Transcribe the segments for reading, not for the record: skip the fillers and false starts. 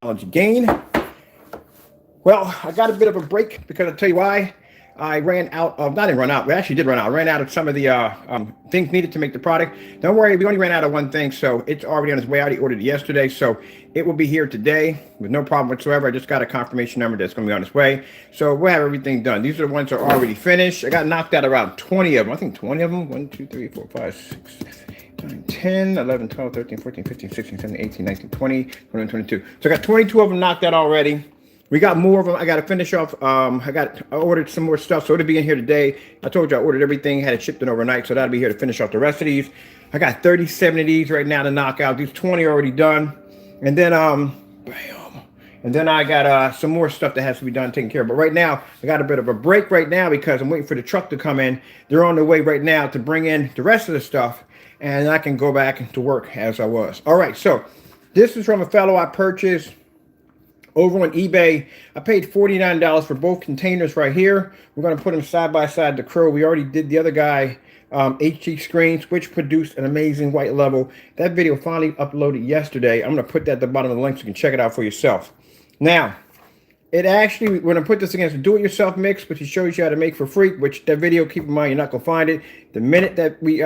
technology gain. Well, I got a bit of a break because I'll tell you why. I ran out of, not even run out, we actually did run out. I ran out of some of the things needed to make the product. Don't worry, we only ran out of one thing, so it's already on its way. I already ordered it yesterday, so it will be here today with no problem whatsoever. I just got a confirmation number that's going to be on its way. So we'll have everything done. These are the ones that are already finished. I got knocked out around 20 of them. I think 20 of them. 1, 2, 3, 4, 5, 6, 9, 10, 11, 12, 13, 14, 15, 16, 17, 18, 19, 20, 21, 22. So I got 22 of them knocked out already. We got more of them. I got to finish off. I ordered some more stuff, so it'll be in here today. I told you I ordered everything, had it shipped in overnight, so that'll be here to finish off the rest of these. I got 37 of these right now to knock out. These 20 are already done, and then bam. And then I got some more stuff that has to be done, taken care of. But right now, I got a bit of a break right now because I'm waiting for the truck to come in. They're on their way right now to bring in the rest of the stuff, and I can go back to work as I was. All right, so this is from a fellow I purchased over on eBay. I paid $49 for both containers right here. We're going to put them side by side. The Crow, we already did the other guy, HD screens, which produced an amazing white level. That video finally uploaded yesterday. I'm going to put that at the bottom of the link so you can check it out for yourself. Now, it actually, when I put this against a do-it-yourself mix, which it shows you how to make for free, which that video, keep in mind, you're not going to find it. The minute that we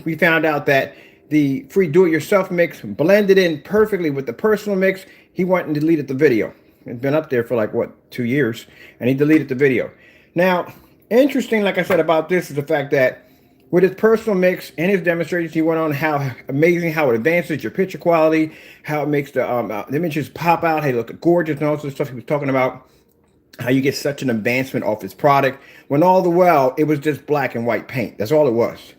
we found out that the free do-it-yourself mix blended in perfectly with the personal mix, he went and deleted the video. It's been up there for like, what, 2 years, and he deleted the video. Now, interesting, like I said, about this is the fact that with his personal mix and his demonstrations, he went on how amazing, how it advances your picture quality, how it makes the images pop out, how they look gorgeous, and all sorts of stuff he was talking about, how you get such an advancement off his product, when all the while, it was just black and white paint. That's all it was.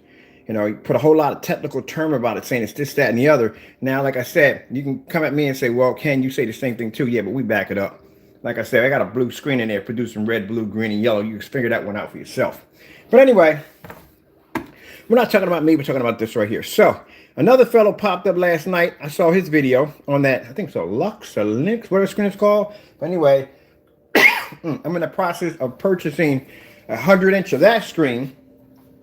You know, he put a whole lot of technical term about it, saying it's this, that, and the other. Now, like I said, you can come at me and say, well, Ken, you say the same thing too. Yeah, but we back it up. Like I said, I got a blue screen in there producing red, blue, green, and yellow. You can figure that one out for yourself. But anyway, we're not talking about me. We're talking about this right here. So another fellow popped up last night. I saw his video on that. I think so. Lux or Lynx, whatever screen it's called. But anyway, I'm in the process of purchasing a 100-inch of that screen.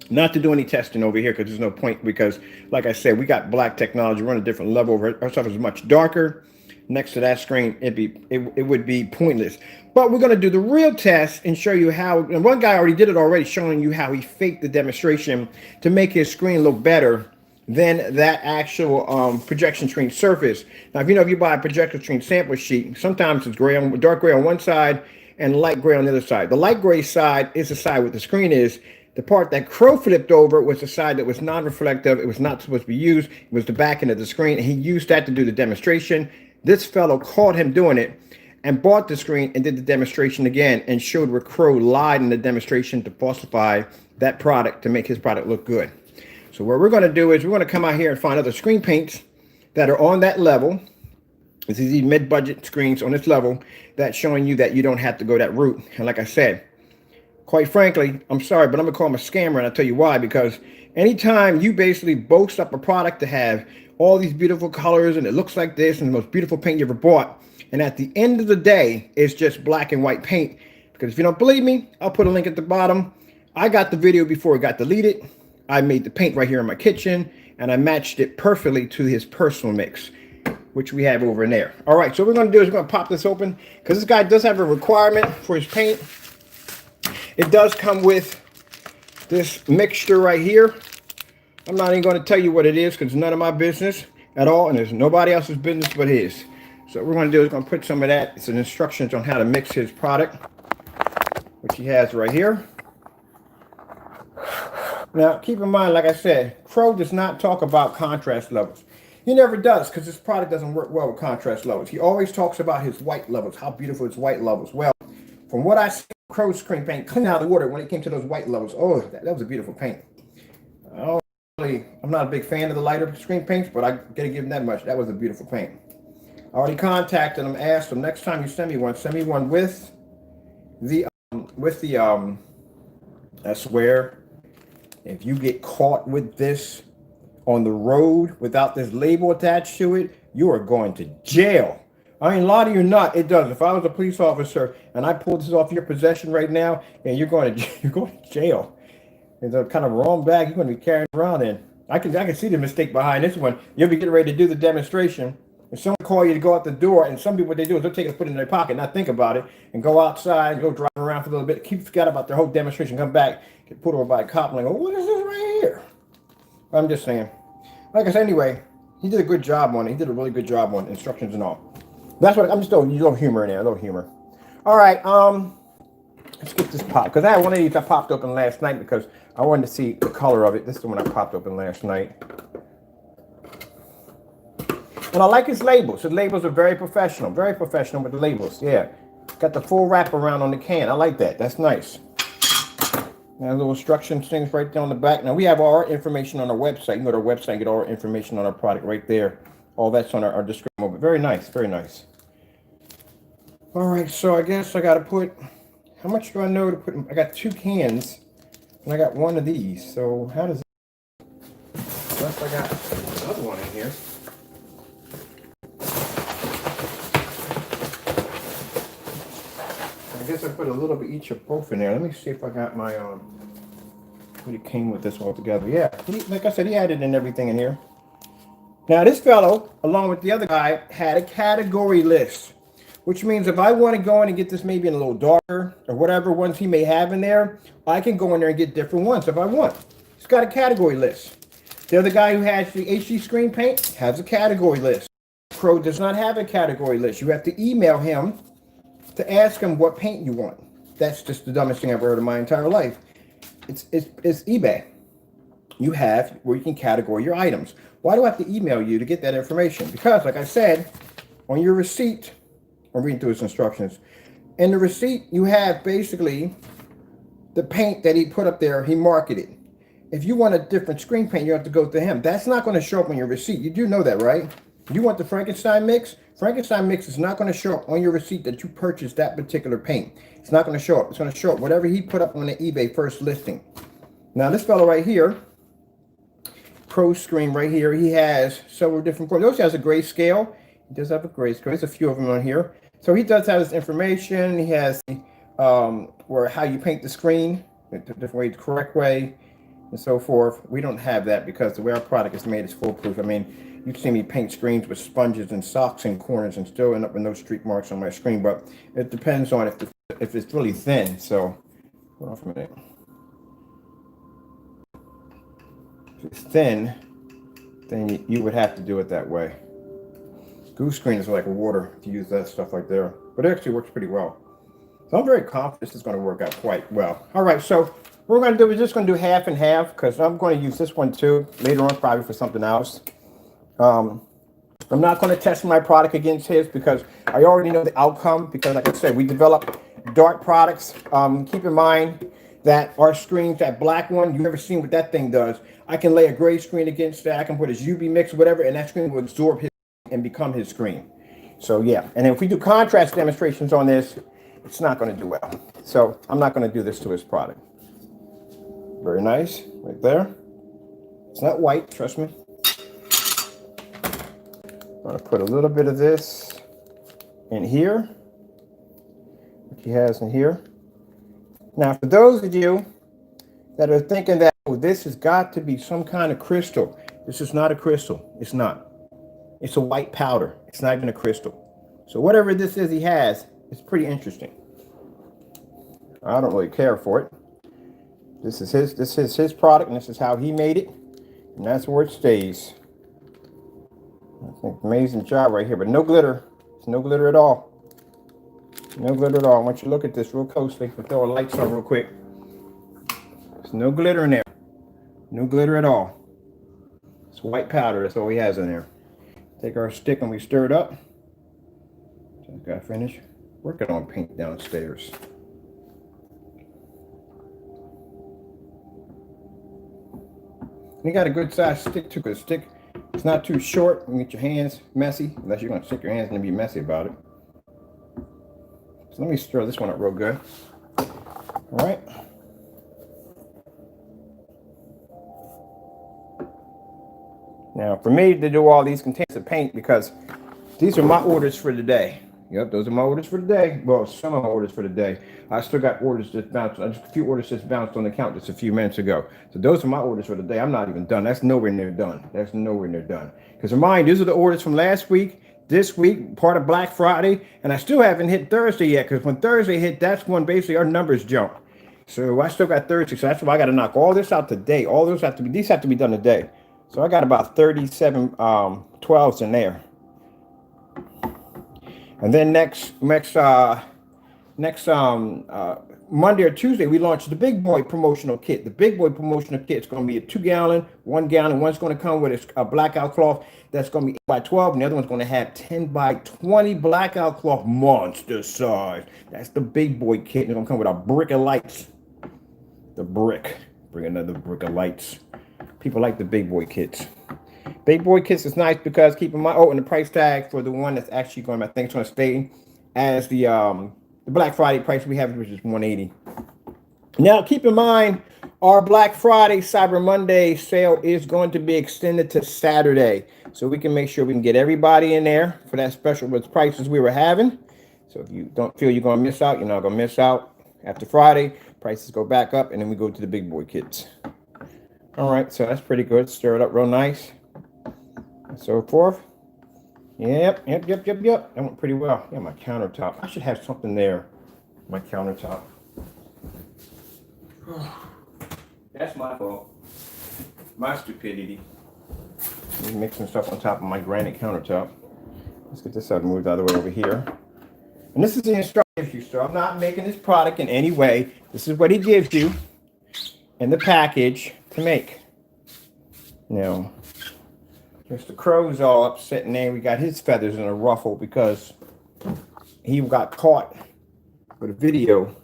Not to do any testing over here because there's no point, because like I said, we got black technology. We're on a different level. Our stuff is much darker. Next to that screen, it would be pointless. But we're going to do the real test and show you how. And one guy already did it already, showing you how he faked the demonstration to make his screen look better than that actual projection screen surface. Now, if you buy a projection screen sample sheet, sometimes it's dark gray on one side and light gray on the other side. The light gray side is the side where the screen is. The part that Crow flipped over was the side that was non-reflective. It was not supposed to be used. It was the back end of the screen. And he used that to do the demonstration. This fellow caught him doing it and bought the screen and did the demonstration again and showed where Crow lied in the demonstration to falsify that product to make his product look good. So what we're going to do is we're going to come out here and find other screen paints that are on that level. This is these mid-budget screens on this level that's showing you that you don't have to go that route. And like I said, quite frankly, I'm sorry, but I'm going to call him a scammer, and I'll tell you why. Because anytime you basically boast up a product to have all these beautiful colors and it looks like this and the most beautiful paint you ever bought, and at the end of the day, it's just black and white paint. Because if you don't believe me, I'll put a link at the bottom. I got the video before it got deleted. I made the paint right here in my kitchen, and I matched it perfectly to his personal mix, which we have over in there. All right, so what we're going to do is we're going to pop this open, because this guy does have a requirement for his paint. It does come with this mixture right here. I'm not even going to tell you what it is because it's none of my business at all, and there's nobody else's business but his. So what we're going to do is going to put some of that. It's an instructions on how to mix his product, which he has right here. Now, keep in mind, like I said, Crow does not talk about contrast levels. He never does, because this product doesn't work well with contrast levels. He always talks about his white levels, how beautiful his white levels. Well, from what I see, Crow screen paint clean out of the water when it came to those white levels. Oh, that was a beautiful paint. I'm not a big fan of the lighter screen paints, but I gotta give him that much. That was a beautiful paint. I already contacted him, asked him, next time you send me one with the I swear, if you get caught with this on the road without this label attached to it, you are going to jail. I ain't lying to you not, it does. If I was a police officer and I pulled this off your possession right now, and you're going to jail. It's a kind of wrong bag you're going to be carrying around in. I can see the mistake behind this one. You'll be getting ready to do the demonstration, If someone call you to go out the door, and some people what they do is they'll take it and put it in their pocket, not think about it, and go outside, go drive around for a little bit, forgot about their whole demonstration, come back, get put over by a cop, and go, what is this right here? I'm just saying. Like I said, anyway, he did a good job on it. He did a really good job on instructions and all. That's what I'm just throwing a little humor in there, a little humor. All right, let's get this pop, because I had one of these I popped open last night because I wanted to see the color of it. This is the one I popped open last night. And I like his labels. His labels are very professional with the labels. Yeah, got the full wrap around on the can. I like that. That's nice. Now little instructions things right there on the back. Now we have all our information on our website. You can go to our website and get all our information on our product right there. All that's on our description. But very nice, very nice. All right, so I guess I got to put. How much do I know to put? I got 2 cans, and I got 1 of these. So how does? Unless I got another one in here. I guess I put a little bit each of both in there. Let me see if I got my what it came with this all together. Yeah, like I said, he added in everything in here. Now this fellow, along with the other guy, had a category list, which means if I want to go in and get this maybe in a little darker or whatever ones he may have in there, I can go in there and get different ones if I want. He's got a category list. The other guy who has the HD screen paint has a category list. Pro does not have a category list. You have to email him to ask him what paint you want. That's just the dumbest thing I've ever heard in my entire life. It's eBay. You have where you can categorize your items. Why do I have to email you to get that information? Because, like I said, on your receipt, I'm reading through his instructions. In the receipt, you have basically the paint that he put up there, he marketed. If you want a different screen paint, you have to go to him. That's not going to show up on your receipt. You do know that, right? You want the Frankenstein mix? Frankenstein mix is not going to show up on your receipt that you purchased that particular paint. It's not going to show up. It's going to show up whatever he put up on the eBay first listing. Now, this fellow right here, Pro Screen right here, he has several different forms. He also has a grayscale. He does have a grayscale. There's a few of them on here. So he does have his information. He has where how you paint the screen, the different way, the correct way, and so forth. We don't have that because the way our product is made is foolproof. I mean, you've seen me paint screens with sponges and socks in corners and still end up with no streak marks on my screen. But it depends on if it's really thin. So hold on for a minute. If it's thin, then you would have to do it that way. Goose screen is like water to use that stuff like there, but it actually works pretty well. So I'm very confident this is going to work out quite well. All right, so what we're going to do is just going to do half and half because I'm going to use this one too later on, probably for something else. I'm not going to test my product against his because I already know the outcome. Because, like I said, we develop dark products. Keep in mind that our screens, that black one, you've never seen what that thing does. I can lay a gray screen against that. I can put his UV mix or whatever, and that screen will absorb his and become his screen. So yeah, and then if we do contrast demonstrations on this, it's not going to do well. So I'm not going to do this to his product. Very nice, right there. It's not white, trust me. I'm going to put a little bit of this in here, which he has in here. Now, for those of you that are thinking that, oh, this has got to be some kind of crystal, this is not a crystal. It's not. It's a white powder. It's not even a crystal. So whatever this is he has, it's pretty interesting. I don't really care for it. This is his product, and this is how he made it, and that's where it stays. I think amazing job right here, but no glitter. It's no glitter at all. No glitter at all. I want you to look at this real closely. We'll throw our lights on real quick. There's no glitter in there. No glitter at all. It's white powder. That's all he has in there. Take our stick and we stir it up. Just got to finish working on paint downstairs. You got a good size stick too, because stick, it's not too short. You get your hands messy, unless you're going to stick your hands and be messy about it. So let me stir this one up real good. All right. Now, for me to do all these containers of paint, because these are my orders for the day. Yep, those are my orders for the day. Well, some of my orders for the day. I still got orders that bounced. Just a few orders just bounced on the count just a few minutes ago. So those are my orders for the day. I'm not even done. That's nowhere near done. That's nowhere near done. Because remind, these are the orders from last week. this week, part of Black Friday, and I still haven't hit Thursday yet, because when Thursday hit, that's when basically our numbers jump. So I still got Thursday, so that's why I got to knock all this out today. All those have to be, these have to be done today. So I got about 37 12s in there. And then next Monday or Tuesday, we launched the Big Boy promotional kit. The Big Boy promotional kit is going to be a 2-gallon, 1 gallon. One's going to come with a blackout cloth that's going to be 8 by 12, and the other one's going to have 10 by 20 blackout cloth, monster size. That's the Big Boy kit. It's going to come with a brick of lights. The brick. Bring another brick of lights. People like the Big Boy kits. Big Boy kits is nice because keep in mind, and the price tag for the one that's actually going, I think it's going to stay as the Black Friday price we have, which is $180. Now, keep in mind, our Black Friday, Cyber Monday sale is going to be extended to Saturday. So we can make sure we can get everybody in there for that special with prices we were having. So if you don't feel you're going to miss out, you're not going to miss out. After Friday, prices go back up, and then we go to the Big Boy kits. All right, so that's pretty good. Stir it up real nice. And so forth. Yep. That went pretty well. Yeah, my countertop. I should have something there. My countertop. That's my fault. My stupidity. I'm mixing stuff on top of my granite countertop. Let's get this out and moved out of the way over here. And this is the instruction, so I'm not making this product in any way. This is what he gives you in the package to make. Now, Mr. Crow's all upset, and then we got his feathers in a ruffle because he got caught with a video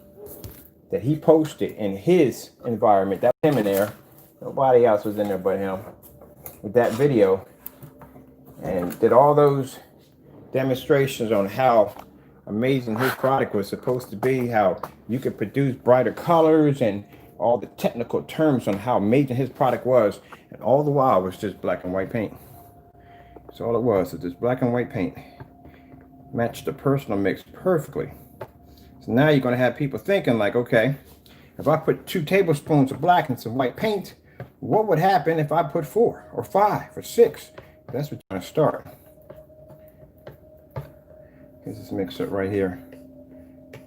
that he posted in his environment. That was him in there. Nobody else was in there but him with that video, and did all those demonstrations on how amazing his product was supposed to be, how you could produce brighter colors, and all the technical terms on how amazing his product was. And all the while it was just black and white paint. That's all it was just black and white paint. Matched the personal mix perfectly. So now you're going to have people thinking like, okay, if I put 2 tablespoons of black and some white paint, what would happen if I put 4 or 5 or 6? That's what you're going to start. Here's this mixer right here.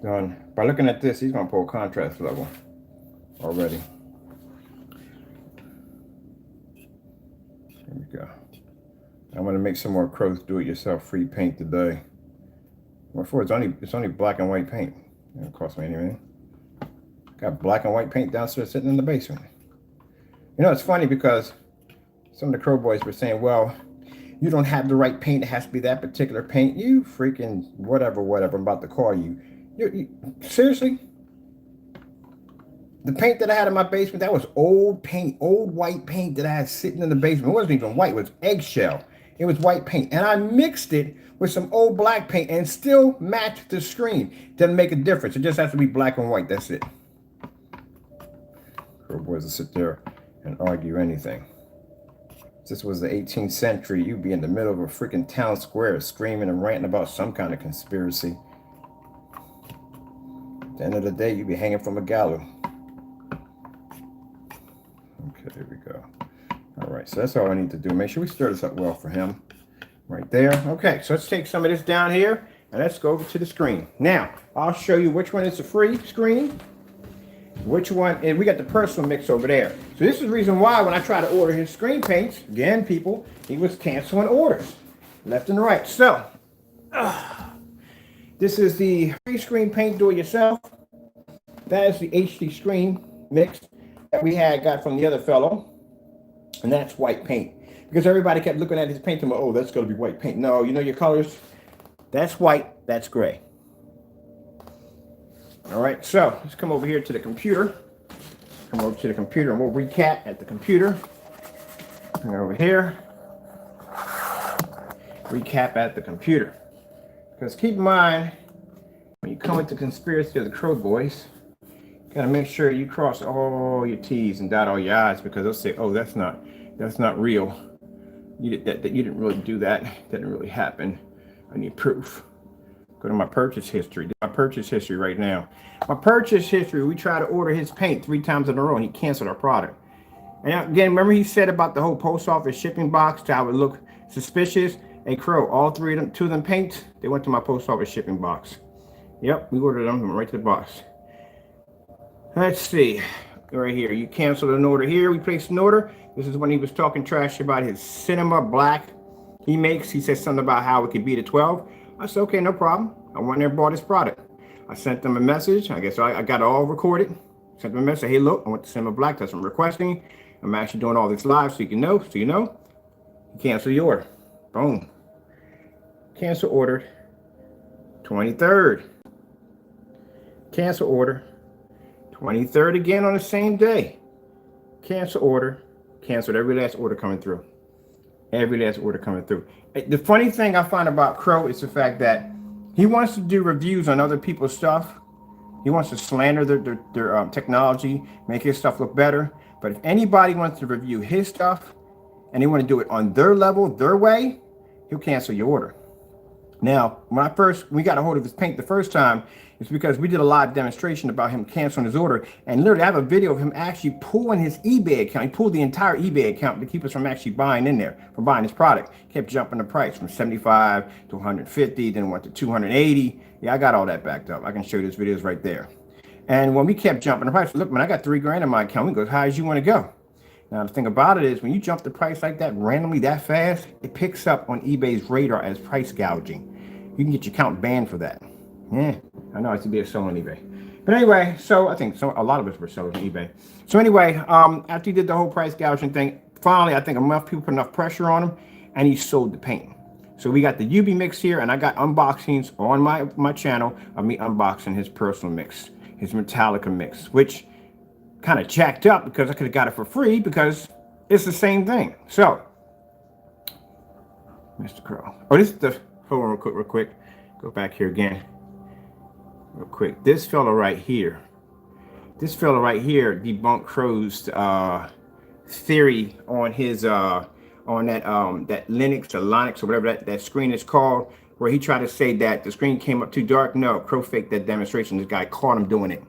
Done. By looking at this, he's going to pull contrast level already. There we go. I'm going to make some more Crow's do-it-yourself free paint today. What for? It's only black and white paint. It don't cost me anything. Got black and white paint downstairs sitting in the basement. You know, it's funny because some of the Crow boys were saying, well, you don't have the right paint. It has to be that particular paint. You freaking whatever I'm about to call you. You seriously? The paint that I had in my basement, that was old paint, old white paint that I had sitting in the basement. It wasn't even white, it was eggshell. It was white paint. And I mixed it with some old black paint and still matched the screen. Doesn't make a difference. It just has to be black and white. That's it. Crow boys will sit there and argue anything. If this was the 18th century, you'd be in the middle of a freaking town square screaming and ranting about some kind of conspiracy. At the end of the day, you'd be hanging from a gallows. Okay, there we go. All right, so that's all I need to do. Make sure we stir this up well for him. Right there. Okay, so let's take some of this down here and let's go over to the screen. Now, I'll show you which one is the free screen. Which one, and we got the personal mix over there. So this is the reason why when I try to order his screen paints, again, people, he was canceling orders left and right. So, this is the free screen paint do-it-yourself. That is the HD screen mix that we got from the other fellow. And that's white paint. Because everybody kept looking at his paint and oh, that's going to be white paint. No, you know your colors? That's white, that's gray. All right, so let's come over here to the computer. Come over to the computer and we'll recap at the computer. Come over here. Recap at the computer. Because keep in mind, when you come into conspiracy of the Crow boys, you gotta make sure you cross all your T's and dot all your I's, because they'll say, oh, that's not real. You didn't really do that. That didn't really happen. I need proof. Go to my purchase history. My purchase history right now. My purchase history, we tried to order his paint 3 times in a row and he canceled our product. And again, remember he said about the whole post office shipping box, how it would look suspicious? Hey, Crow, all three of them, two of them paints, they went to my post office shipping box. Yep, we ordered them right to the box. Let's see. Right here, you canceled an order here. We placed an order. This is when he was talking trash about his cinema black he makes. He said something about how it could beat a 12. I said, okay, no problem. I went there and bought his product. I sent them a message. I guess I got it all recorded. Sent them a message. Hey, look, I want the cinema black. That's what I'm requesting. I'm actually doing all this live so you can know. So you know. Cancel the order. Boom. Cancel ordered. 23rd. Cancel order. 23rd again on the same day. Cancel order. Canceled every last order coming through. Every last order coming through. The funny thing I find about Crow is the fact that he wants to do reviews on other people's stuff. He wants to slander their technology, make his stuff look better. But if anybody wants to review his stuff and they want to do it on their level, their way, he'll cancel your order. Now, when we got a hold of his paint the first time, it's because we did a live demonstration about him canceling his order. And literally, I have a video of him actually pulling his eBay account. He pulled the entire eBay account to keep us from actually buying in there, from buying his product. Kept jumping the price from 75 to 150, then went to 280. Yeah, I got all that backed up. I can show you those videos right there. And when we kept jumping the price, look, man, I got $3,000 in my account. We go as high as you want to go. Now, the thing about it is when you jump the price like that randomly that fast, it picks up on eBay's radar as price gouging. You can get your account banned for that. Yeah, I know I used to be a seller on eBay. But anyway, so I think a lot of us were sellers on eBay. So anyway, after he did the whole price gouging thing, finally, I think enough people put enough pressure on him and he sold the paint. So we got the UB mix here and I got unboxings on my channel of me unboxing his personal mix, his Metallica mix, which kind of jacked up because I could have got it for free because it's the same thing. So, Mr. Crow. Oh, this is the, hold on real quick. Go back here again. Real quick. This fella right here debunked Crow's theory on his on that Linux or Linux or whatever that screen is called, where he tried to say that the screen came up too dark. No, Crow faked that demonstration. This guy caught him doing it.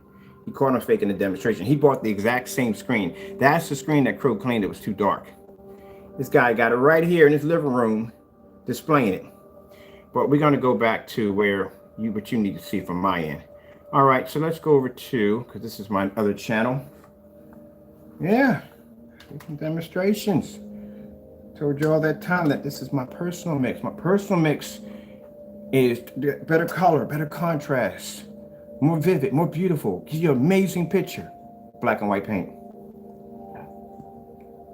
He caught him faking the demonstration. He bought the exact same screen. That's the screen that Crow claimed it was too dark. This guy got it right here in his living room displaying it. But we're going to go back to what you need to see from my end. All right, so let's go over to, because this is my other channel. Yeah, different demonstrations. Told you all that time that this is my personal mix. My personal mix is better color, better contrast, more vivid, more beautiful, gives you an amazing picture. Black and white paint.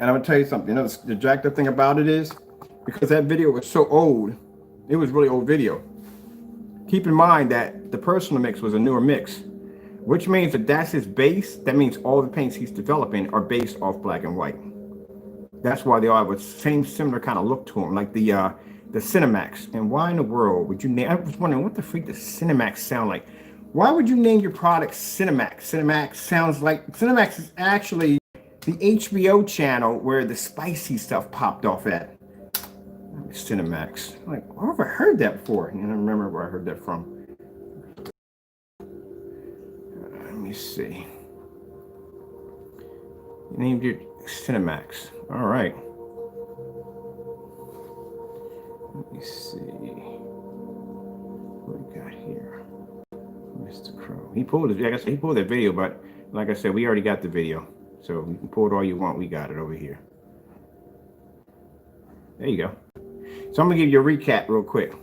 And I'm gonna tell you something. You know, the jacked up thing about it is because that video was so old. It was really old video. Keep in mind that the personal mix was a newer mix, which means that that's his base. That means all the paints he's developing are based off black and white. That's why they all have a similar kind of look to them, like the Cinemax. And why in the world would you name? I was wondering what the freak does Cinemax sound like. Why would you name your product Cinemax? Cinemax sounds like Cinemax is actually the HBO channel where the spicy stuff popped off at. Cinemax. Like, I've never heard that before. I don't remember where I heard that from. Let me see. You named it Cinemax. All right. Let me see. What we got here? Mr. Crow. He pulled it. Like I said, he pulled that video, but like I said, we already got the video. So you can pull it all you want. We got it over here. There you go. So I'm gonna give you a recap real quick.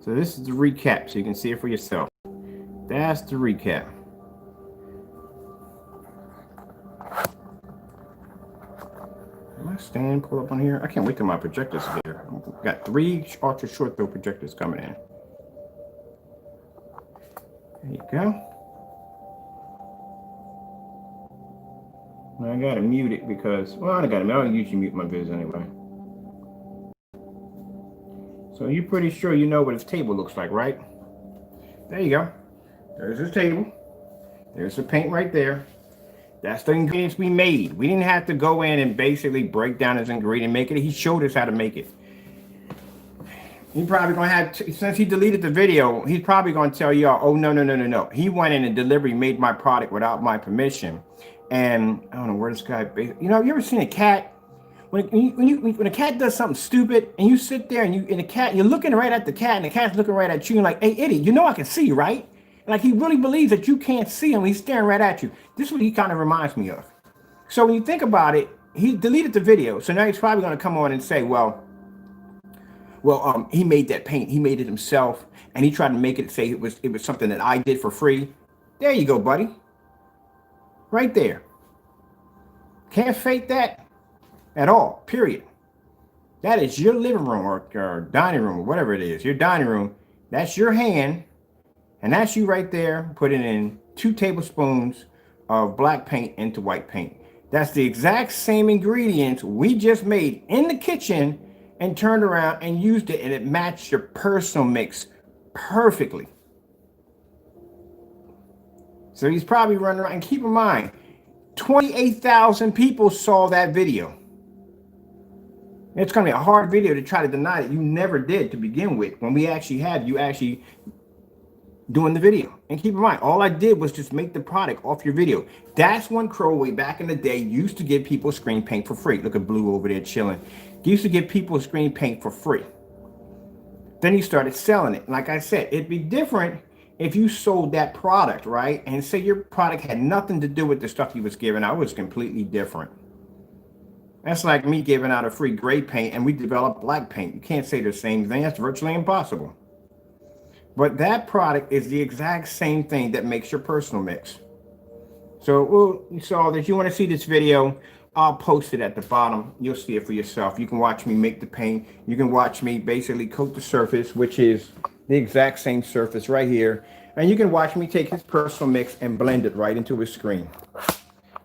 So this is the recap, so you can see it for yourself. That's the recap. Am I staying pull up on here? I can't wait till my projectors are here. I've got 3 ultra short throw projectors coming in. There you go. Now I gotta mute it because, well, I don't usually mute my videos anyway. So you're pretty sure you know what his table looks like, right? There you go. There's his table. There's the paint right there. That's the ingredients we made. We didn't have to go in and basically break down his ingredient, make it. He showed us how to make it. He probably gonna have, since he deleted the video, he's probably gonna tell y'all, oh, no. He went in and deliberately made my product without my permission. And I don't know where this guy, you know, you ever seen a cat? when a cat does something stupid and you sit there and you're looking right at the cat and the cat's looking right at you and like, hey, idiot, you know I can see you, right? Like he really believes that you can't see him. He's staring right at you. This is what he kind of reminds me of. So when you think about it, he deleted the video. So now he's probably going to come on and say, he made that paint. He made it himself, and he tried to make it say it was something that I did for free. There you go, buddy. Right there. Can't fake that at all. Period. That is your living room or dining room or whatever it is. Your dining room. That's your hand, and that's you right there. Putting in 2 tablespoons of black paint into white paint. That's the exact same ingredients we just made in the kitchen and turned around and used it, and it matched your personal mix perfectly. So he's probably running around, and keep in mind, 28,000 people saw that video. It's going to be a hard video to try to deny that you never did to begin with when we actually have you actually doing the video. And keep in mind, all I did was just make the product off your video. That's when Crow way back in the day used to give people screen paint for free. Look at Blue over there chilling. He used to give people screen paint for free. Then he started selling it. Like I said, it'd be different if you sold that product, right? And say your product had nothing to do with the stuff he was giving out. It was completely different. That's like me giving out a free gray paint and we developed black paint. You can't say the same thing. That's virtually impossible. But that product is the exact same thing that makes your personal mix. So you saw that. You want to see this video, I'll post it at the bottom. You'll see it for yourself. You can watch me make the paint. You can watch me basically coat the surface, which is the exact same surface right here. And you can watch me take his personal mix and blend it right into his screen.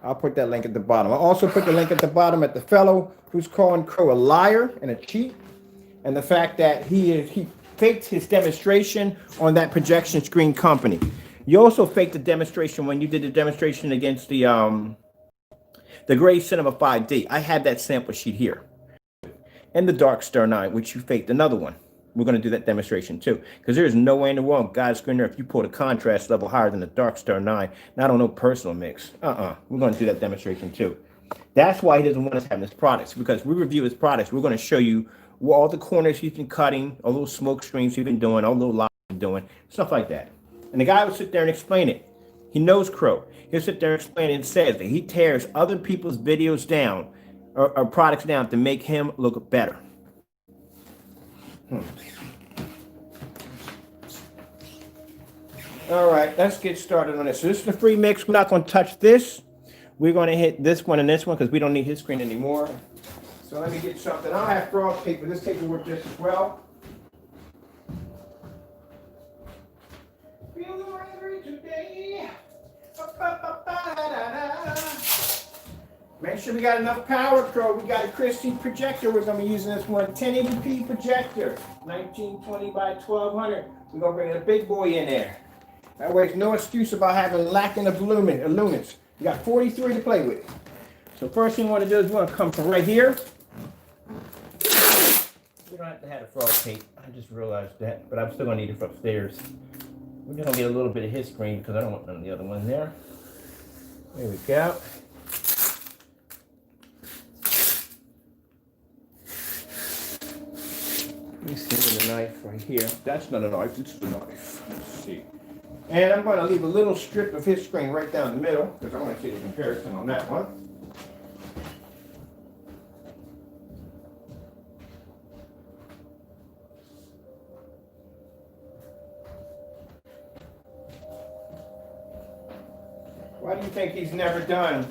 I'll put that link at the bottom. I'll also put the link at the bottom at the fellow who's calling Crow a liar and a cheat. And the fact that he faked his demonstration on that projection screen company. You also faked the demonstration when you did the demonstration against the Gray Cinema 5D. I had that sample sheet here. And the Dark Star 9, which you faked another one. We're going to do that demonstration too. Because there is no way in the world, God's screen there, if you pull the contrast level higher than the Dark Star 9, and I don't know personal mix. We're going to do that demonstration too. That's why he doesn't want us having his products. Because we review his products, we're going to show you all the corners he's been cutting, all those smoke screens he's been doing, all the little lines he's been doing, stuff like that. And the guy will sit there and explain it. He knows Crow. He'll sit there and explain it and says that he tears other people's videos down or products down to make him look better. All right, let's get started on this. So this is the free mix. We're not going to touch this. We're going to hit this one and this one because we don't need his screen anymore. So let me get something. I have frost paper. This paper works just as well. Feel the weather today. Make sure we got enough power, Crow. We got a Christie projector. We're going to be using this one 1080p projector, 1920 by 1200. We're going to bring a big boy in there. That way, there's no excuse about having lacking of lumens. You got 43 to play with. So first thing we want to do is we want to come from right here. We don't have to have a frost tape. I just realized that, but I'm still going to need it for upstairs. We're going to get a little bit of his screen because I don't want none of the other one there. There we go. Let me see with the knife right here. That's not a knife, it's a knife. Let's see. And I'm going to leave a little strip of his screen right down the middle because I want to see the comparison on that one. Why do you think he's never done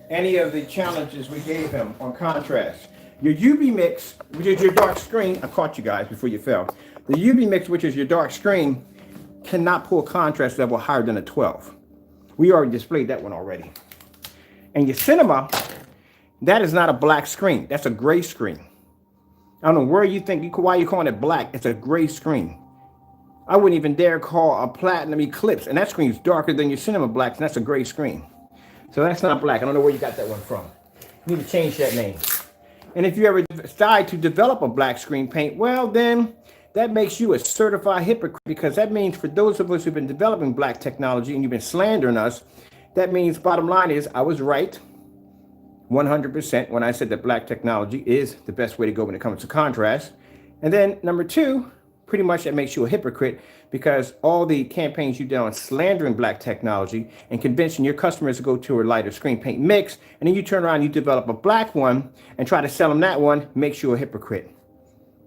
any of the challenges we gave him on contrast? Your UV mix, which is your dark screen, I caught you guys before you fell. The UV mix, which is your dark screen, cannot pull contrast level higher than a 12. We already displayed that one already. And your cinema, that is not a black screen. That's a gray screen. I don't know where you think, why you're calling it black. It's a gray screen. I wouldn't even dare call a platinum eclipse. And that screen is darker than your cinema blacks, and that's a gray screen. So that's not black. I don't know where you got that one from. You need to change that name. And if you ever decide to develop a black screen paint, well, then that makes you a certified hypocrite, because that means for those of us who've been developing black technology and you've been slandering us, that means bottom line is I was right. 100% when I said that black technology is the best way to go when it comes to contrast. And then number two, pretty much that makes you a hypocrite because all the campaigns you did on slandering black technology and convincing your customers to go to a lighter screen paint mix, and then you turn around and you develop a black one and try to sell them that one, makes you a hypocrite.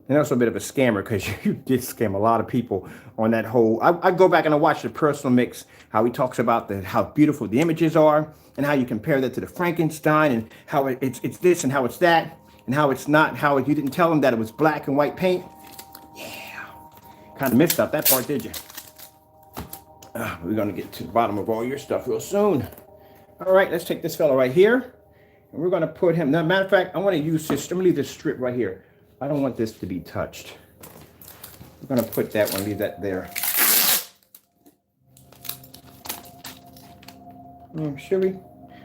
And also a bit of a scammer because you did scam a lot of people on that whole. I go back and I watch the personal mix, how he talks about how beautiful the images are and how you compare that to the Frankenstein and how it's this and how it's that and how it's not, how you didn't tell him that it was black and white paint. Yeah, kind of missed out that part, did you? We're going to get to the bottom of all your stuff real soon. All right, let's take this fella right here. And we're going to put him, now, matter of fact, I want to use this, I'm going to leave this strip right here. I don't want this to be touched. We're going to put that one, leave that there. Should we?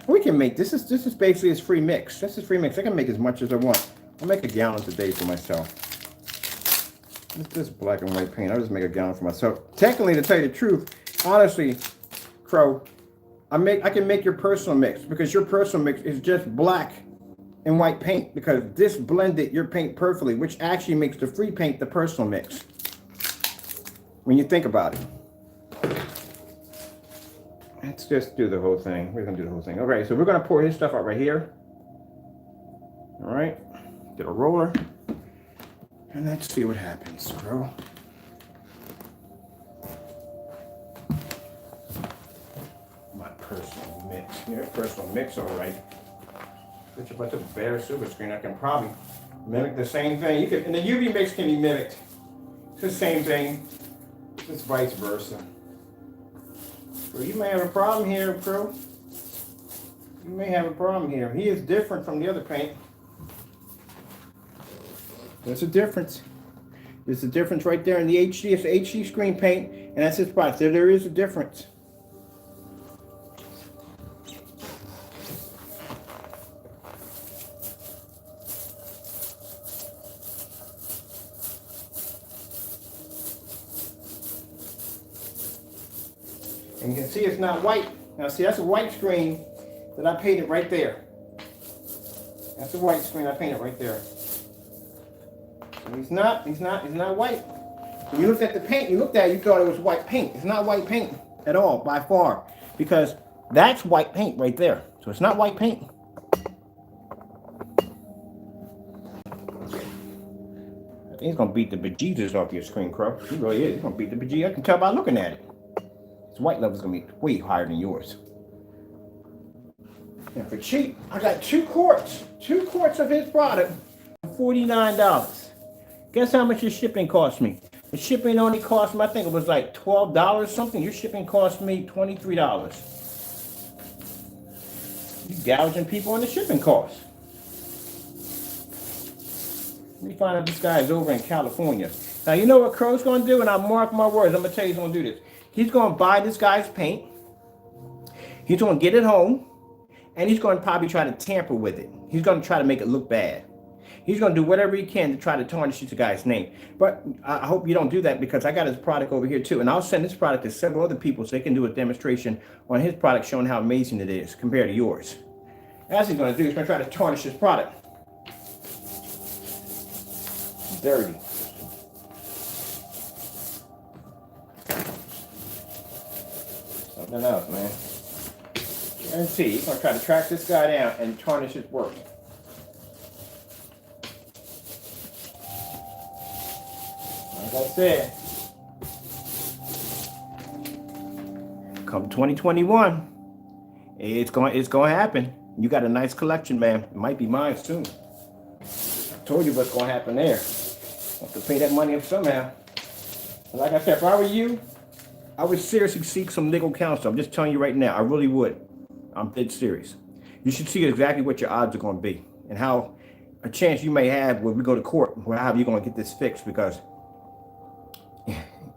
We can make, this is basically a free mix. This is free mix. I can make as much as I want. I'll make a gallon today for myself. This black and white paint, I'll just make a gallon for myself. Technically, to tell you the truth, honestly, Crow, I can make your personal mix because your personal mix is just black and white paint because this blended your paint perfectly, which actually makes the free paint the personal mix. When you think about it. Let's just do the whole thing. We're gonna do the whole thing. Okay, so we're gonna pour his stuff out right here. All right, get a roller. And let's see what happens, bro. My personal mix. Your personal mix, all right. But about the bare super screen, I can probably mimic the same thing. You can, and the UV mix can be mimicked. It's the same thing. It's vice versa. So you may have a problem here, bro. You may have a problem here. He is different from the other paint. There's a difference. There's a difference right there in the HD. It's the HD screen paint, and that's his spot. There is a difference. And you can see it's not white. Now see, that's a white screen that I painted right there. That's a white screen I painted right there. So he's not white. When you looked at the paint, you thought it was white paint. It's not white paint at all, by far. Because that's white paint right there. So it's not white paint. I think he's gonna beat the bejesus off your screen, Crow. He really is. He's gonna beat the bejesus. I can tell by looking at it. His white level's gonna be way higher than yours. And for cheap, I got 2 quarts of his product for $49. Guess how much your shipping cost me? The shipping only cost me, I think it was like $12 something. Your shipping cost me $23. You gouging people on the shipping costs. Let me find out this guy is over in California. Now you know what Crow's gonna do, and I'll mark my words. I'm gonna tell you he's gonna do this. He's gonna buy this guy's paint. He's gonna get it home, and he's gonna probably try to tamper with it. He's gonna try to make it look bad. He's gonna do whatever he can to try to tarnish this guy's name. But I hope you don't do that because I got his product over here too, and I'll send this product to several other people so they can do a demonstration on his product showing how amazing it is compared to yours. As he's gonna do, he's gonna try to tarnish his product. Dirty. Something else, man. Guarantee he's gonna try to track this guy down and tarnish his work. Like I said, come 2021, it's gonna happen. You got a nice collection, man. It might be mine soon. I told you what's gonna happen there. I have to pay that money up somehow. And like I said, if I were you, I would seriously seek some legal counsel. I'm just telling you right now, I really would. I'm dead serious. You should see exactly what your odds are going to be and how a chance you may have when we go to court, how you're going to get this fixed because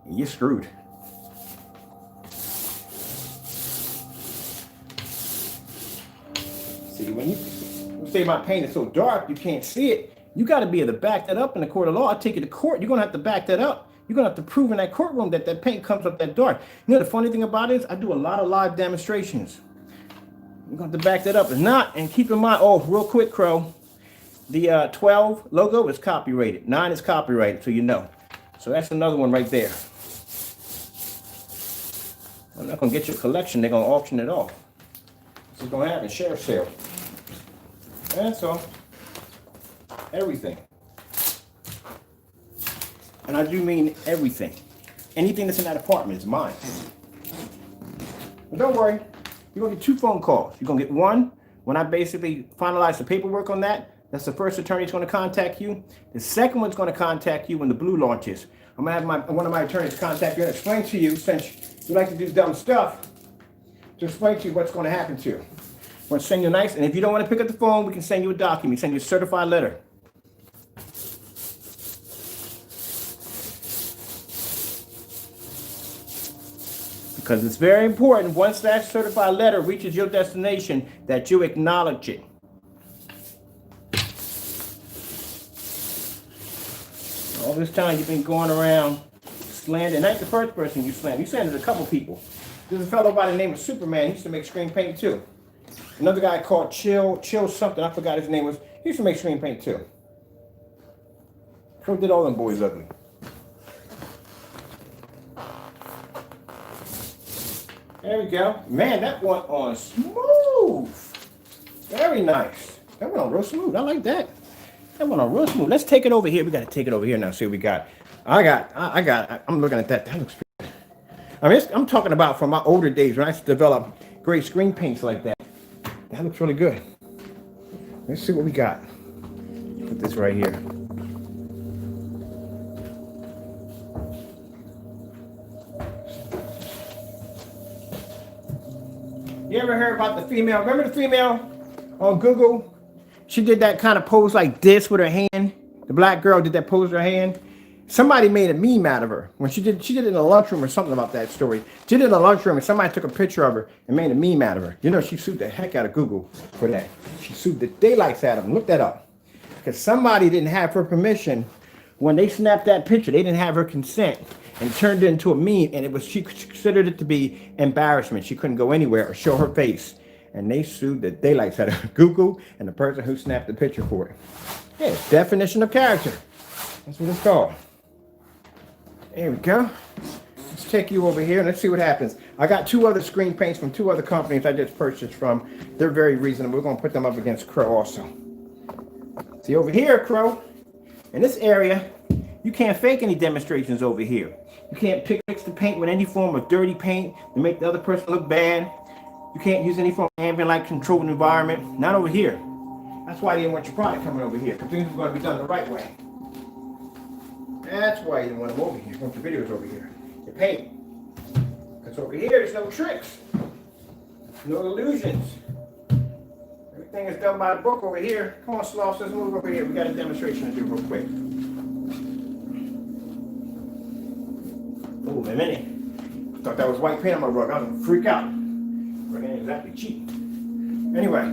you're screwed. See, when you say my paint is so dark you can't see it, you got to be able to back that up in the court of law. I'll take you to court. You're going to have to back that up. You're going to have to prove in that courtroom that that paint comes up that dark. You know, the funny thing about it is I do a lot of live demonstrations. We're going to have to back that up. It's not, and keep in mind, oh, real quick, Crow, the 12 logo is copyrighted. 9 is copyrighted, so you know. So that's another one right there. I'm not going to get your collection. They're going to auction it off. This is going to happen. Share sale. That's all. Everything. And I do mean everything. Anything that's in that apartment is mine. But don't worry. You're going to get 2 phone calls. You're going to get one when I basically finalize the paperwork on that. That's the first attorney that's going to contact you. The second one's going to contact you when the blue launches. I'm going to have one of my attorneys contact you and explain to you, since you like to do dumb stuff, to explain to you what's going to happen to you. I'm going to send you a nice, and if you don't want to pick up the phone, we can send you a document, send you a certified letter. Because it's very important, once that certified letter reaches your destination, that you acknowledge it. All this time you've been going around slandering. Not the first person you slandered. You slandered a couple people. There's a fellow by the name of Superman. He used to make screen paint too. Another guy called Chill something. I forgot his name was. He used to make screen paint too. Who did all them boys ugly? There we go. Man, that went on smooth. Very nice. That went on real smooth. I like that. That went on real smooth. Let's take it over here. We got to take it over here now. See what we got. I'm looking at that. That looks good. I mean, I'm talking about from my older days when I used to develop great screen paints like that. That looks really good. Let's see what we got. Put this right here. You ever heard about the female? Remember the female on Google? She did that kind of pose like this with her hand. The black girl did that pose with her hand. Somebody made a meme out of her. When she did it in a lunchroom or something about that story. She did it in a lunchroom and somebody took a picture of her and made a meme out of her. You know, she sued the heck out of Google for that. She sued the daylights out of them. Look that up. Because somebody didn't have her permission. When they snapped that picture, they didn't have her consent. And turned it into a meme, and she considered it to be embarrassment. She couldn't go anywhere or show her face. And they sued the daylights out of Google and the person who snapped the picture for it. Yeah, definition of character. That's what it's called. There we go. Let's take you over here and let's see what happens. I got 2 other screen paints from 2 other companies I just purchased from. They're very reasonable. We're going to put them up against Crow also. See over here, Crow, in this area, you can't fake any demonstrations over here. You can't mix the paint with any form of dirty paint to make the other person look bad. You can't use any form of ambient light controlled environment. Not over here. That's why you didn't want your product coming over here, because things are going to be done the right way. That's why you didn't want them over here. You want your videos over here. Your paint. Because over here, there's no tricks. No illusions. Everything is done by the book over here. Come on, Sloss, let's move over here. We got a demonstration to do real quick. Oh, a minute. I thought that was white paint on my rug. I was going to freak out. Rug ain't exactly cheap. Anyway,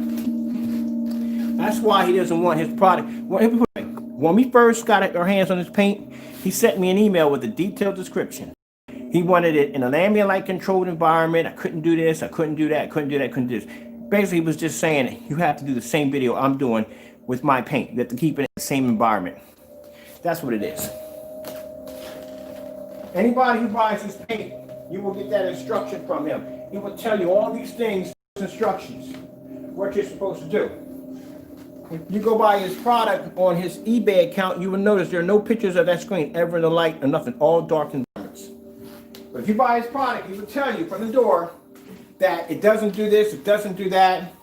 that's why he doesn't want his product. When we first got our hands on this paint, he sent me an email with a detailed description. He wanted it in an ambient light controlled environment. I couldn't do this. I couldn't do that. I couldn't do that. I couldn't do this. Basically, he was just saying you have to do the same video I'm doing with my paint. You have to keep it in the same environment. That's what it is. Anybody who buys this paint, you will get that instruction from him. He will tell you all these things, instructions, what you're supposed to do. If you go buy his product on his eBay account, you will notice there are no pictures of that screen ever in the light or nothing, all dark environments. But if you buy his product, he will tell you from the door that it doesn't do this, it doesn't do that.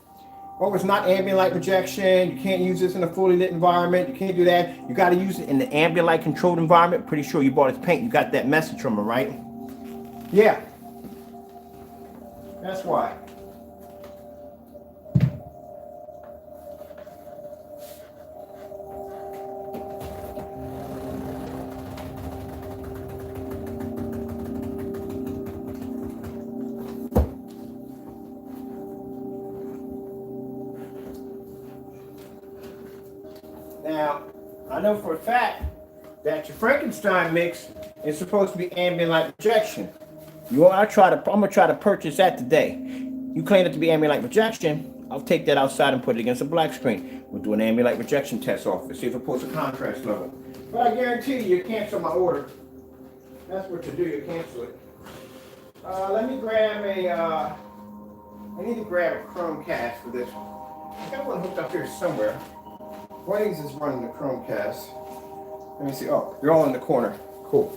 Oh, it's not ambient light projection. You can't use this in a fully lit environment. You can't do that. You got to use it in the ambient light controlled environment. Pretty sure you bought his paint. You got that message from him, right? Yeah. That's why. Now, I know for a fact that your Frankenstein mix is supposed to be ambient light projection. I'm gonna try to purchase that today. You claim it to be ambient light rejection. I'll take that outside and put it against a black screen. We'll do an ambient light rejection test off it, see if it pulls a contrast level. But I guarantee you cancel my order. That's what you do, you cancel it. Let me grab I need to grab a Chromecast for this. I got one hooked up here somewhere. One of these is running the Chromecast. Let me see. Oh, they're all in the corner. Cool.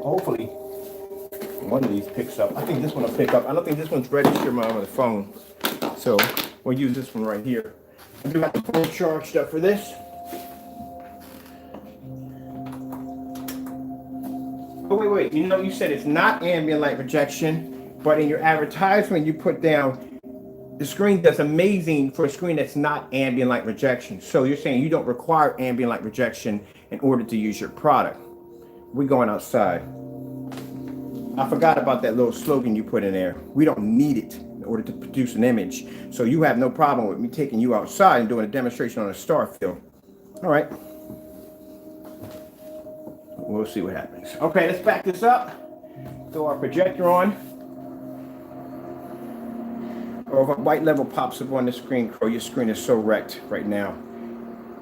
Hopefully, one of these picks up. I think this one will pick up. I don't think this one's registered on the phone. So we'll use this one right here. I do have the phone charged up for this. Oh, wait. You know, you said it's not ambient light rejection, but in your advertisement, you put down the screen that's amazing for a screen that's not ambient light rejection. So you're saying you don't require ambient light rejection in order to use your product. We're going outside. I forgot about that little slogan you put in there. We don't need it in order to produce an image. So you have no problem with me taking you outside and doing a demonstration on a star field. All right. We'll see what happens. Okay, let's back this up. Throw our projector on. Or if a white level pops up on the screen, Crow, your screen is so wrecked right now.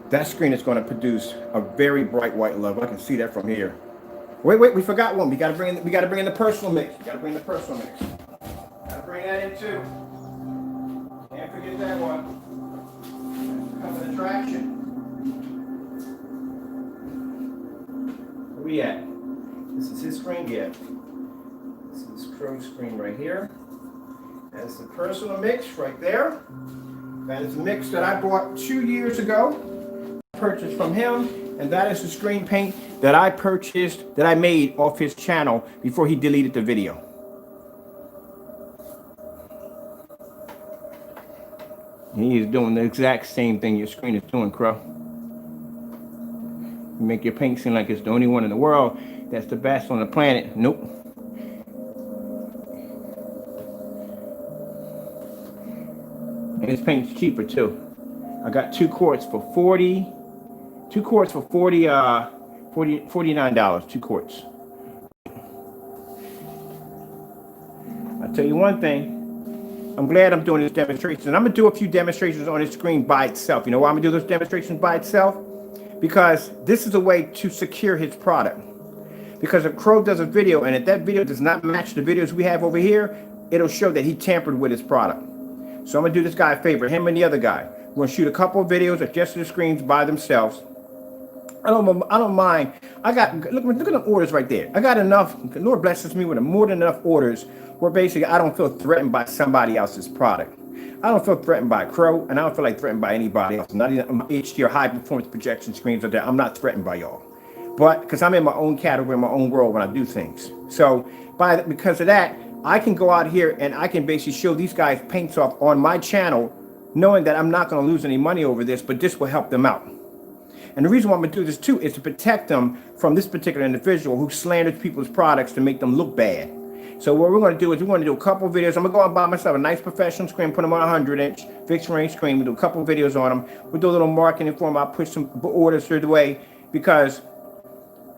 That screen is going to produce a very bright white level. I can see that from here. Wait, we forgot one. We gotta bring in the personal mix. Gotta bring that in too. Can't forget that one. That's an attraction. Where we at? This is his screen, yeah. This is Crow's screen right here. That's the personal mix right there. That is the mix that I bought 2 years ago. Purchased from him. And that is the screen paint that I purchased, that I made off his channel before he deleted the video. He is doing the exact same thing your screen is doing, Crow. You make your paint seem like it's the only one in the world that's the best on the planet. Nope. And his paint's cheaper too. I got 2 quarts for $49, 2 quarts. I'll tell you one thing. I'm glad I'm doing this demonstration. And I'm going to do a few demonstrations on this screen by itself. You know why I'm going to do those demonstrations by itself? Because this is a way to secure his product. Because if Crow does a video and if that video does not match the videos we have over here, it'll show that he tampered with his product. So I'm going to do this guy a favor, him and the other guy. We're going to shoot a couple of videos of just the screens by themselves. I don't mind. I got, look at the orders right there. I got enough. The Lord blesses me with more than enough orders where basically I don't feel threatened by somebody else's product. I don't feel threatened by Crow, and I don't feel like threatened by anybody else. Not even HDR high performance projection screens are there. I'm not threatened by y'all. But because I'm in my own category, in my own world when I do things. So because of that, I can go out here and I can basically show these guys paints off on my channel, knowing that I'm not going to lose any money over this, but this will help them out. And the reason why I'm going to do this too is to protect them from this particular individual who slanders people's products to make them look bad. So what we're going to do is we're going to do a couple of videos. I'm going to go out and buy myself a nice professional screen, put them on a 100-inch fixed range screen. We'll do a couple of videos on them. We'll do a little marketing for them. I'll push some orders through the way because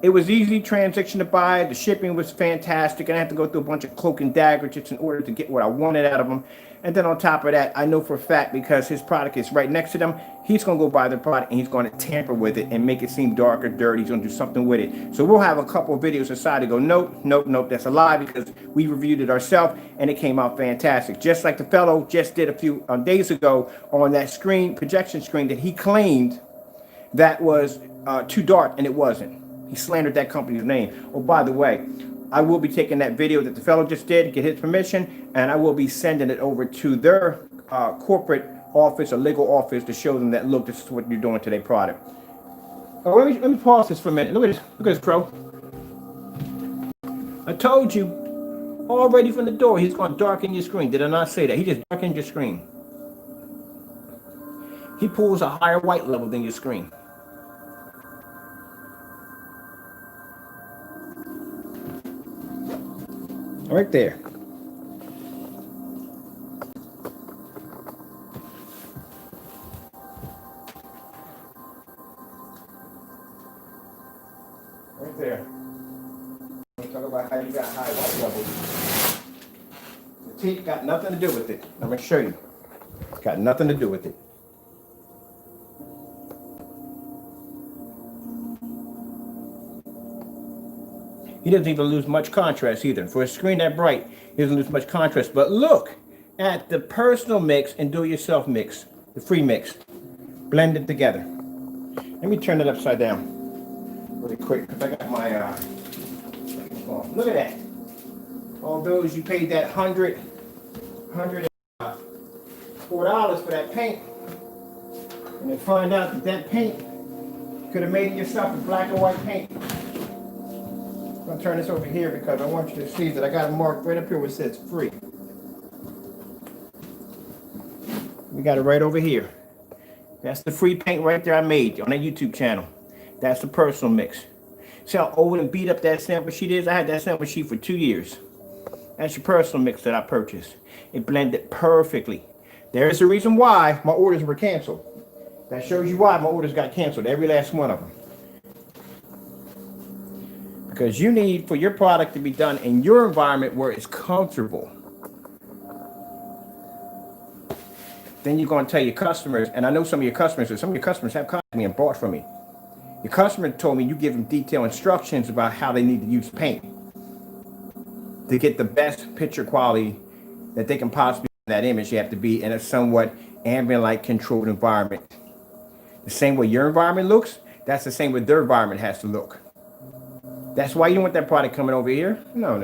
it was easy transaction to buy. The shipping was fantastic. And I had to go through a bunch of cloak and dagger just in order to get what I wanted out of them. And then on top of that, I know for a fact because his product is right next to them, he's going to go buy the product and he's going to tamper with it and make it seem dark or dirty. He's going to do something with it. So we'll have a couple of videos aside to go, nope, that's a lie because we reviewed it ourselves and it came out fantastic. Just like the fellow just did a few days ago on that screen, projection screen that he claimed that was too dark and it wasn't. He slandered that company's name. Oh, by the way, I will be taking that video that the fellow just did, get his permission, and I will be sending it over to their corporate office or legal office to show them that, look, this is what you're doing to their product. Oh, let me pause this for a minute. Look at this, Crow. I told you already from the door he's going to darken your screen. Did I not say that? He just darkened your screen. He pulls a higher white level than your screen. Right there. Right there. We talk about how you got high white levels. The Tape got nothing to do with it. I'm gonna show you. It's got nothing to do with it. He doesn't even lose much contrast either. For a screen that bright, he doesn't lose much contrast. But look at the personal mix and do-it-yourself mix, the free mix. Blend it together. Let me turn it upside down really quick because I got my, look at that. All those you paid that $104 for that paint. And then find out that that paint, you could have made it yourself with black and white paint. I'm going to turn this over here because I want you to see that I got it marked right up here where it says free. We got it right over here. That's the free paint right there I made on that YouTube channel. That's the personal mix. See how old and beat up that sample sheet is? I had that sample sheet for 2 years. That's your personal mix that I purchased. It blended perfectly. There's a reason why my orders were canceled. That shows you why my orders got canceled, every last one of them. Because you need for your product to be done in your environment where it's comfortable. Then you're going to tell your customers, and I know some of your customers have contacted me and bought from me. Your customer told me you give them detailed instructions about how they need to use paint to get the best picture quality that they can possibly in that image. You have to be in a somewhat ambient-like controlled environment. The same way your environment looks, that's the same way their environment has to look. That's why you don't want that product coming over here. No.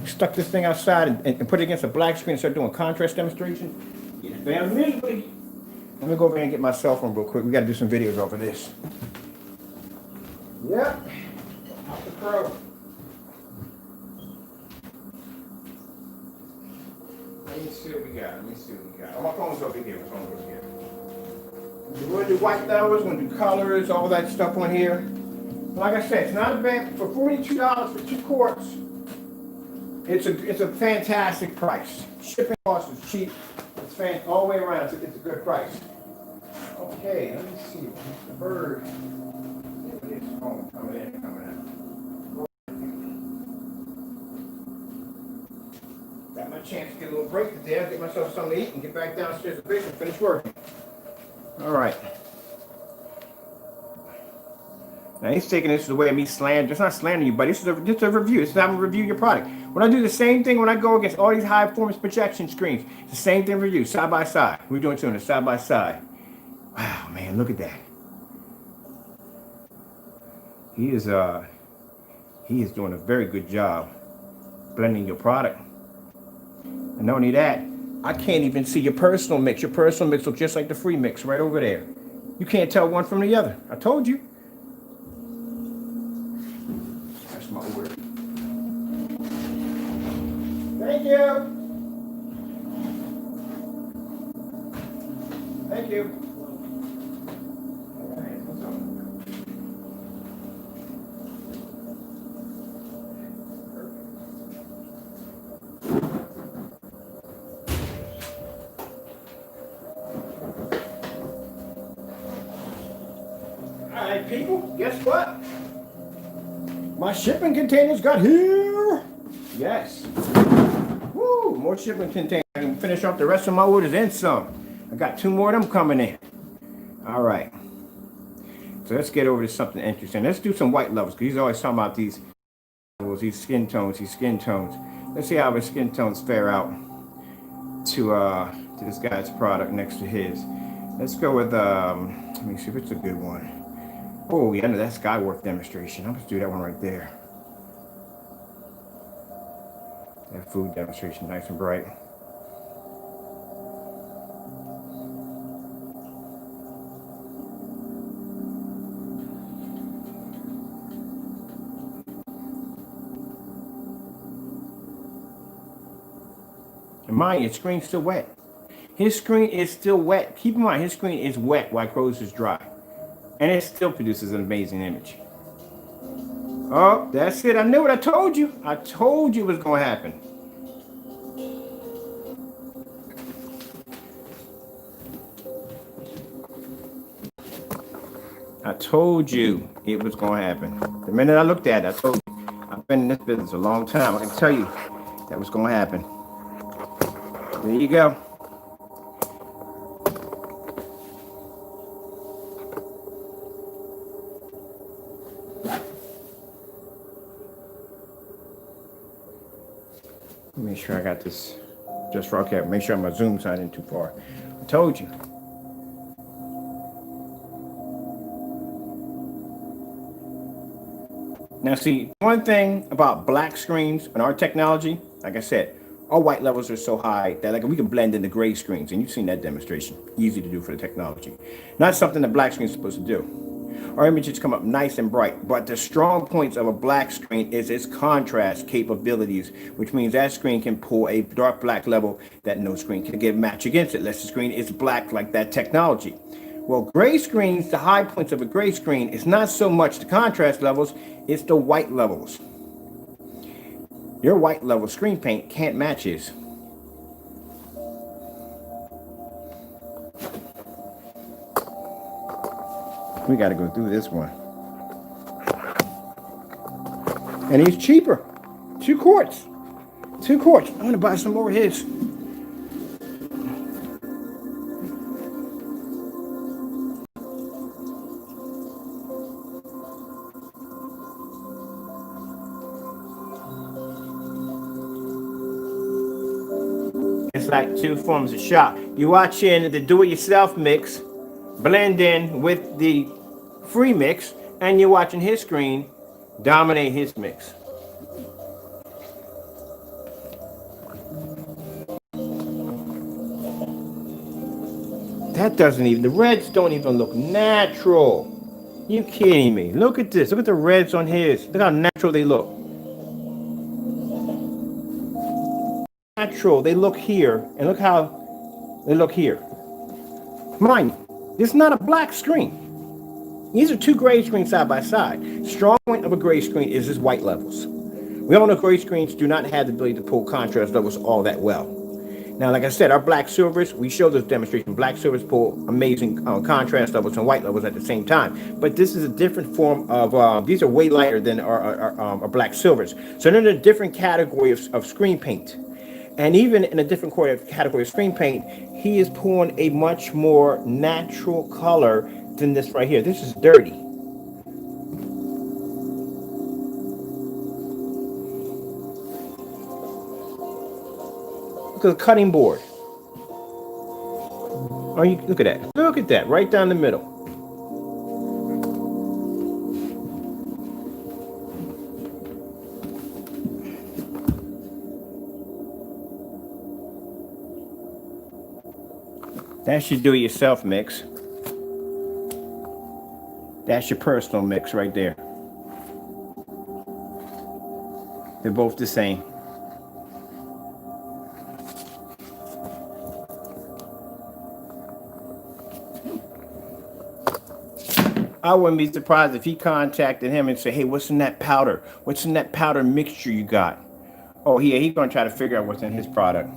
Stuck this thing outside and put it against a black screen and start doing contrast demonstration. You fail miserably. Let me go over here and get my cell phone real quick. We got to do some videos off of this. Yep. Out the pro. Let me see what we got. Oh, my phone's over here. We're going to do white levels, we're going to do colors, all that stuff on here. Like I said, it's not a bad, for $42 for 2 quarts, it's a fantastic price. Shipping cost is cheap. It's all the way around, it's a good price. Okay, let me see. The bird. Coming in. Got my chance to get a little break today. I'll get myself something to eat and get back downstairs to the basement and finish working. All right. Now he's taking this the way of me slandering. It's not slandering you, but this is just a review. This is how I'm gonna review your product. When I do the same thing when I go against all these high performance projection screens, it's the same thing review, side by side. We're doing two on the side by side. Wow, man, look at that. He is doing a very good job blending your product. And not only that, I can't even see your personal mix. Your personal mix looks just like the free mix right over there. You can't tell one from the other. I told you. That's my order. Thank you. Thank you. Alright, people, guess what? My shipping containers got here. Yes. Woo, more shipping containers. I can finish off the rest of my orders and some. I got 2 more of them coming in. All right. So let's get over to something interesting. Let's do some white levels, because he's always talking about these skin tones, Let's see how his skin tones fare out to this guy's product next to his. Let's go with, let me see if it's a good one. Oh, yeah, I know that Skywork demonstration. I'm going to do that one right there. That food demonstration, nice and bright. And mind your screen's still wet. His screen is still wet. Keep in mind, his screen is wet while Crow's is dry. And it still produces an amazing image. Oh, that's it. I knew it. I told you. I told you it was going to happen. I told you it was going to happen. The minute I looked at it, I told you. I've been in this business a long time. I can tell you that was going to happen. There you go. Make sure I got this just for okay. Make sure my zoom's not in too far. I told you. Now see, one thing about black screens and our technology, like I said, our white levels are so high that like we can blend into gray screens, and you've seen that demonstration. Easy to do for the technology. Not something the black screen is supposed to do. Our images come up nice and bright, but the strong points of a black screen is its contrast capabilities, which means that screen can pull a dark black level that no screen can get match against it, unless the screen is black like that technology. Well, gray screens, the high points of a gray screen is not so much the contrast levels, it's the white levels. Your white level screen paint can't match his. We got to go through this one. And he's cheaper. 2 quarts. 2 quarts. I'm going to buy some more of his. It's like 2 forms of shop. You watch in the do-it-yourself mix, blend in with the free mix, and you're watching his screen dominate his mix. That doesn't even, the reds don't even look natural. You kidding me? Look at this. Look at the reds on his. Look how natural they look. Natural. They look here, and look how they look here. Mind you, this is not a black screen. These are 2 gray screens side by side. Strong point of a gray screen is its white levels. We all know gray screens do not have the ability to pull contrast levels all that well. Now, like I said, our black silvers, we showed this demonstration. Black silvers pull amazing contrast levels and white levels at the same time. But this is a different form of, these are way lighter than our black silvers. So they're in a different category of screen paint. And even in a different category of screen paint, he is pulling a much more natural color than this right here. This is dirty. Look at the cutting board. Oh, you look at that. Look at that, right down the middle. That's your do-it-yourself mix. That's your personal mix right there. They're both the same. I wouldn't be surprised if he contacted him and said, hey, what's in that powder? What's in that powder mixture you got? Oh, yeah, he's going to try to figure out what's in his product.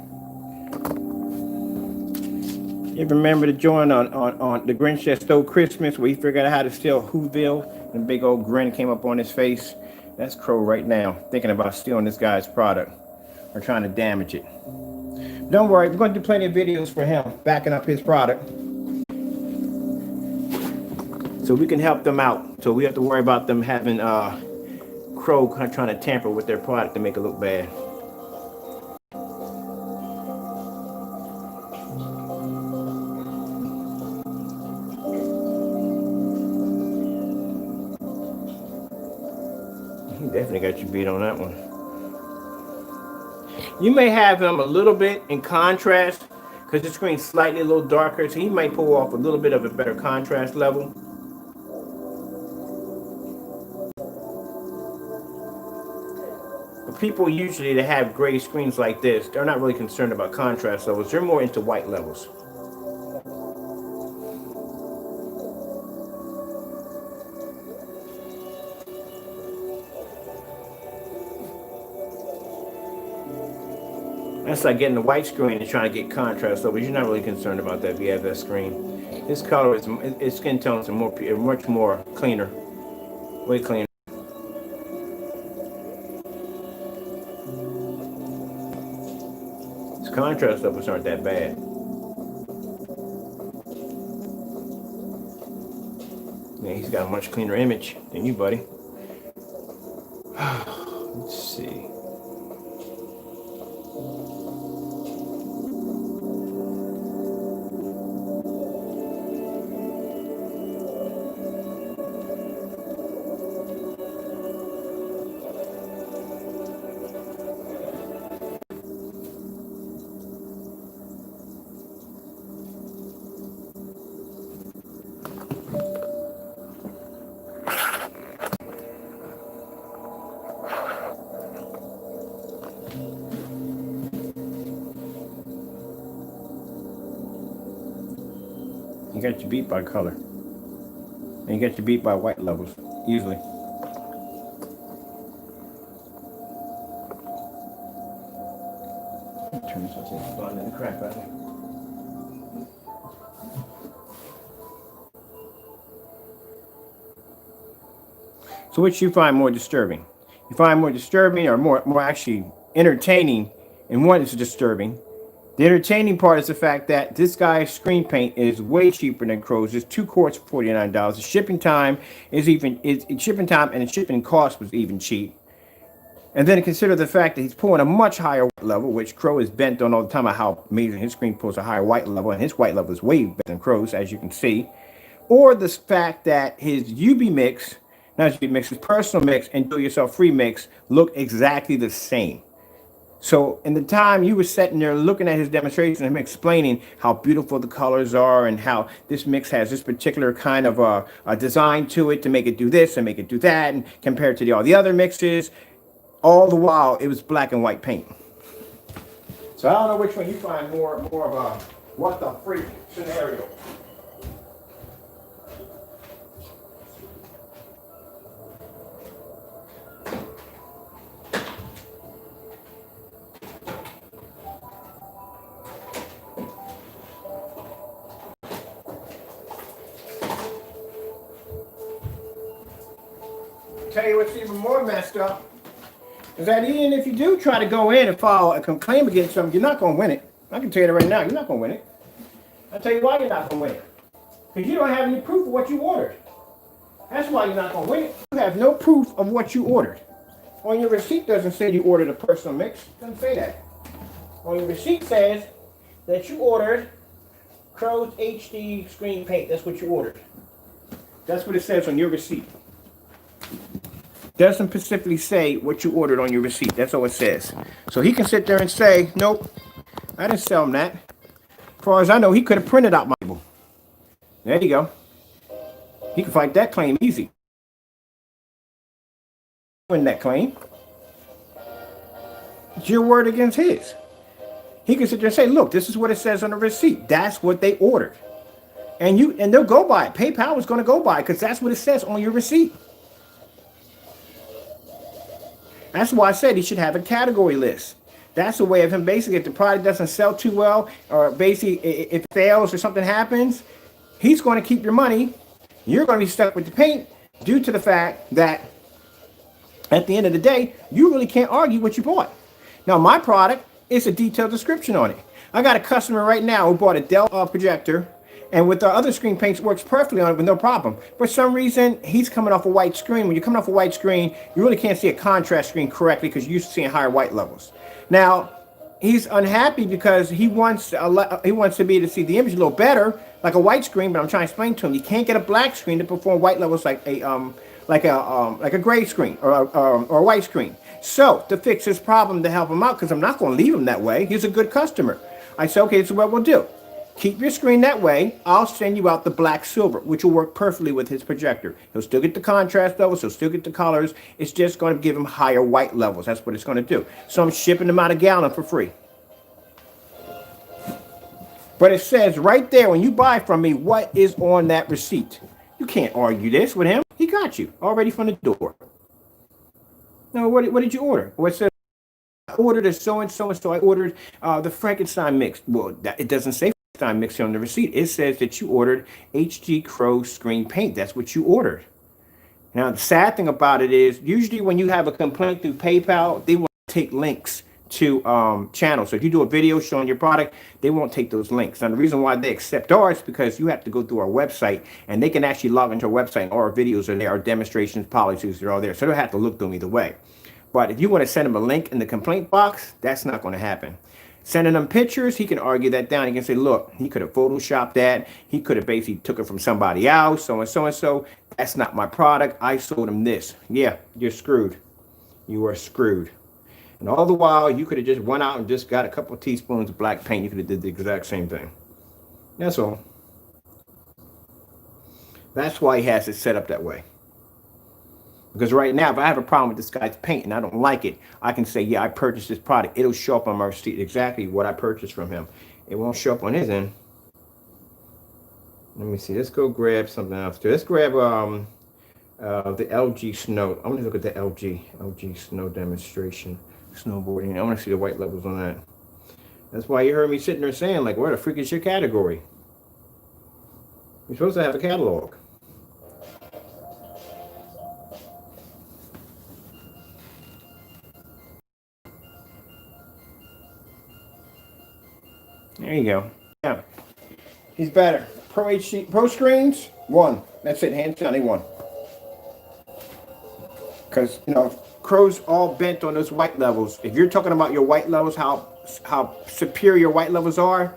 You remember the joint on The Grinch That Stole Christmas where he figured out how to steal Whoville and a big old grin came up on his face? That's Crow right now, thinking about stealing this guy's product or trying to damage it. Don't worry, we're going to do plenty of videos for him, backing up his product. So we can help them out. So we have to worry about them having Crow trying to tamper with their product to make it look bad. He definitely got you beat on that one. You may have him a little bit in contrast because the screen's slightly a little darker, so he might pull off a little bit of a better contrast level. But people usually that have gray screens like this, they're not really concerned about contrast levels. They're more into white levels. That's like getting the white screen and trying to get contrast levels. You're not really concerned about that if you have that screen. His color is, his skin tones are much more cleaner, way cleaner. contrast levels aren't that bad. Yeah, he's got a much cleaner image than you, buddy. Let's see. You got your beat by color. And you get your beat by white levels, easily. Turn this off, it's blinding the crap out of me. So which you find more disturbing? You find more disturbing or more actually entertaining, and one is disturbing. The entertaining part is the fact that this guy's screen paint is way cheaper than Crow's. It's 2 quarts for $49. The shipping time is shipping time and the shipping cost was even cheap. And then consider the fact that he's pulling a much higher white level, which Crow is bent on all the time about how amazing his screen pulls a higher white level, and his white level is way better than Crow's, as you can see. Or the fact that his UB mix, not his UB mix, his personal mix and do-it-yourself free mix look exactly the same. So in the time you were sitting there looking at his demonstration and him explaining how beautiful the colors are and how this mix has this particular kind of a design to it to make it do this and make it do that, and compared to all the other mixes, all the while it was black and white paint. So I don't know which one you find more of a what the freak scenario. Tell you what's even more messed up is that even if you do try to go in and file a claim against something, you're not going to win it. I can tell you that right now, you're not going to win it. I'll tell you why you're not going to win it. Because you don't have any proof of what you ordered. That's why you're not going to win it. You have no proof of what you ordered. On your receipt doesn't say you ordered a personal mix. It doesn't say that. On your receipt says that you ordered Crow's HD screen paint. That's what you ordered. That's what it says on your receipt. Doesn't specifically say what you ordered on your receipt. That's all it says. So he can sit there and say, nope, I didn't sell him that. As far as I know, he could have printed out my label. There you go. He can fight that claim easy. Win that claim. It's your word against his. He can sit there and say, look, this is what it says on the receipt. That's what they ordered. And they'll go by it. PayPal is going to go by it because that's what it says on your receipt. That's why I said he should have a category list. That's a way of him basically, if the product doesn't sell too well, or basically if it fails or something happens, he's going to keep your money. You're going to be stuck with the paint due to the fact that at the end of the day, you really can't argue what you bought. Now, my product is a detailed description on it. I got a customer right now who bought a Dell projector, and with the other screen paints, works perfectly on it with no problem. For some reason, he's coming off a white screen. When you're coming off a white screen, you really can't see a contrast screen correctly because you're used to seeing higher white levels. Now, he's unhappy because he wants to be able to see the image a little better, like a white screen. But I'm trying to explain to him, you can't get a black screen to perform white levels like a gray screen or a white screen. So to fix this problem, to help him out, because I'm not going to leave him that way. He's a good customer. I said, okay, this is what we'll do. Keep your screen that way. I'll send you out the black silver, which will work perfectly with his projector. He'll still get the contrast levels. He'll still get the colors. It's just going to give him higher white levels. That's what it's going to do. So I'm shipping them out a gallon for free. But it says right there when you buy from me what is on that receipt. You can't argue this with him. He got you already from the door. Now, what did you order? Well, it says, I ordered a so-and-so and so. I ordered the Frankenstein mix. Well, it doesn't say mix on the receipt. It says that you ordered HG Crow screen paint. That's what you ordered. Now, the sad thing about it is, usually when you have a complaint through PayPal, they want to take links to channels. So if you do a video showing your product, they won't take those links. And the reason why they accept ours is because you have to go through our website, and they can actually log into our website, and all our videos are there, our demonstrations, policies, they're all there. So they'll have to look through them either way. But if you want to send him a link in the complaint box, that's not going to happen. Sending them pictures, he can argue that down. He can say, look, he could have photoshopped that. He could have basically took it from somebody else, so and so and so. That's not my product. I sold him this. Yeah, you're screwed. You are screwed. And all the while, you could have just went out and just got a couple of teaspoons of black paint. You could have did the exact same thing. That's all. That's why he has it set up that way. Because right now, if I have a problem with this guy's paint and I don't like it, I can say, yeah, I purchased this product. It'll show up on my receipt exactly what I purchased from him. It won't show up on his end. Let me see. Let's go grab something else. Let's grab the LG snow. I want to look at the LG snow demonstration. Snowboarding. I want to see the white levels on that. That's why you heard me sitting there saying, like, where the freak is your category? You're supposed to have a catalog. There you go. Yeah. He's better. Pro screens, 1. That's it. Hands down, they won. Because, you know, Crow's all bent on those white levels. If you're talking about your white levels, how superior your white levels are,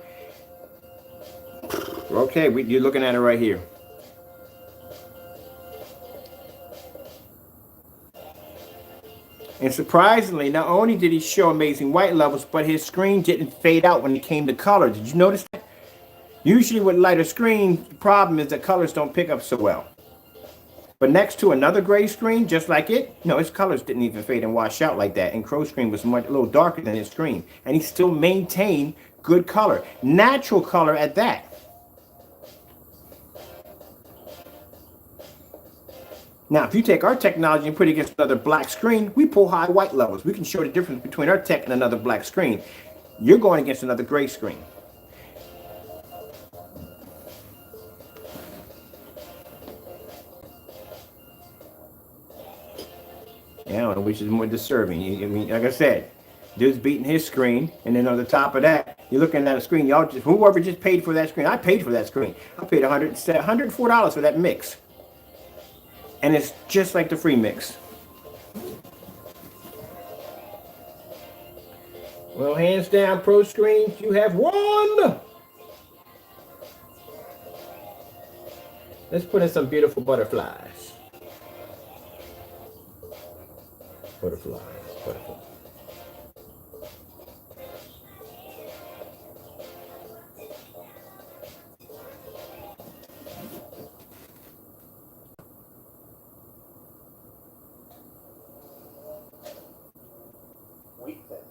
okay, you're looking at it right here. And surprisingly, not only did he show amazing white levels, but his screen didn't fade out when it came to color. Did you notice that? Usually with lighter screen, the problem is that colors don't pick up so well. But next to another gray screen, just like it, no, his colors didn't even fade and wash out like that. And Crow's screen was a little darker than his screen. And he still maintained good color. Natural color at that. Now, if you take our technology and put it against another black screen, we pull high white levels. We can show the difference between our tech and another black screen. You're going against another gray screen. Yeah, which is more disturbing. I mean, like I said, dude's beating his screen, and then on the top of that, you're looking at a screen. Y'all just, whoever just paid for that screen, I paid for that screen. I paid $104 for that MiX. And it's just like the free MiX. Well, hands down, Pro Screens, you have won. Let's put in some beautiful butterflies. Butterflies.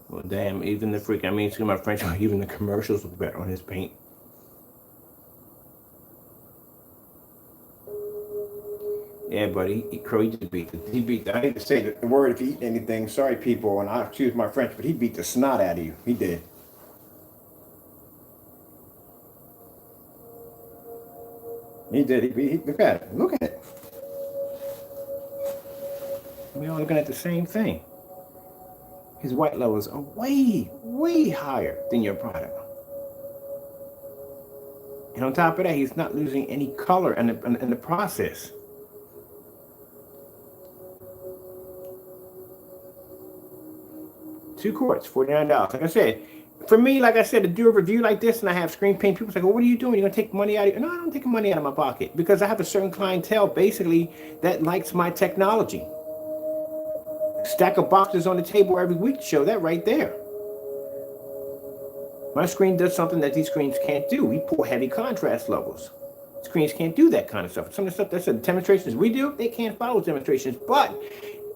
Well, damn, even the freak, I mean, excuse my French, even the commercials look better on his paint. Yeah, buddy, Crow, he just beat, I hate to say the word if he eat anything, sorry people, and I excuse my French, but he beat the snot out of you. He did. He did. Look at it. Look at it. We're all looking at the same thing. His white levels are way, way higher than your product. And on top of that, he's not losing any color in the process. Two quarts, $49. Like I said, for me, like I said, to do a review like this and I have screen paint, people say, well, what are you doing? You're going to take money out of it? No, I don't take money out of my pocket because I have a certain clientele, basically, that likes my technology. Stack of boxes on the table every week to show that right there. My screen does something that these screens can't do. We pull heavy contrast levels. Screens can't do that kind of stuff. Some of the stuff that's the demonstrations we do, they can't follow demonstrations. But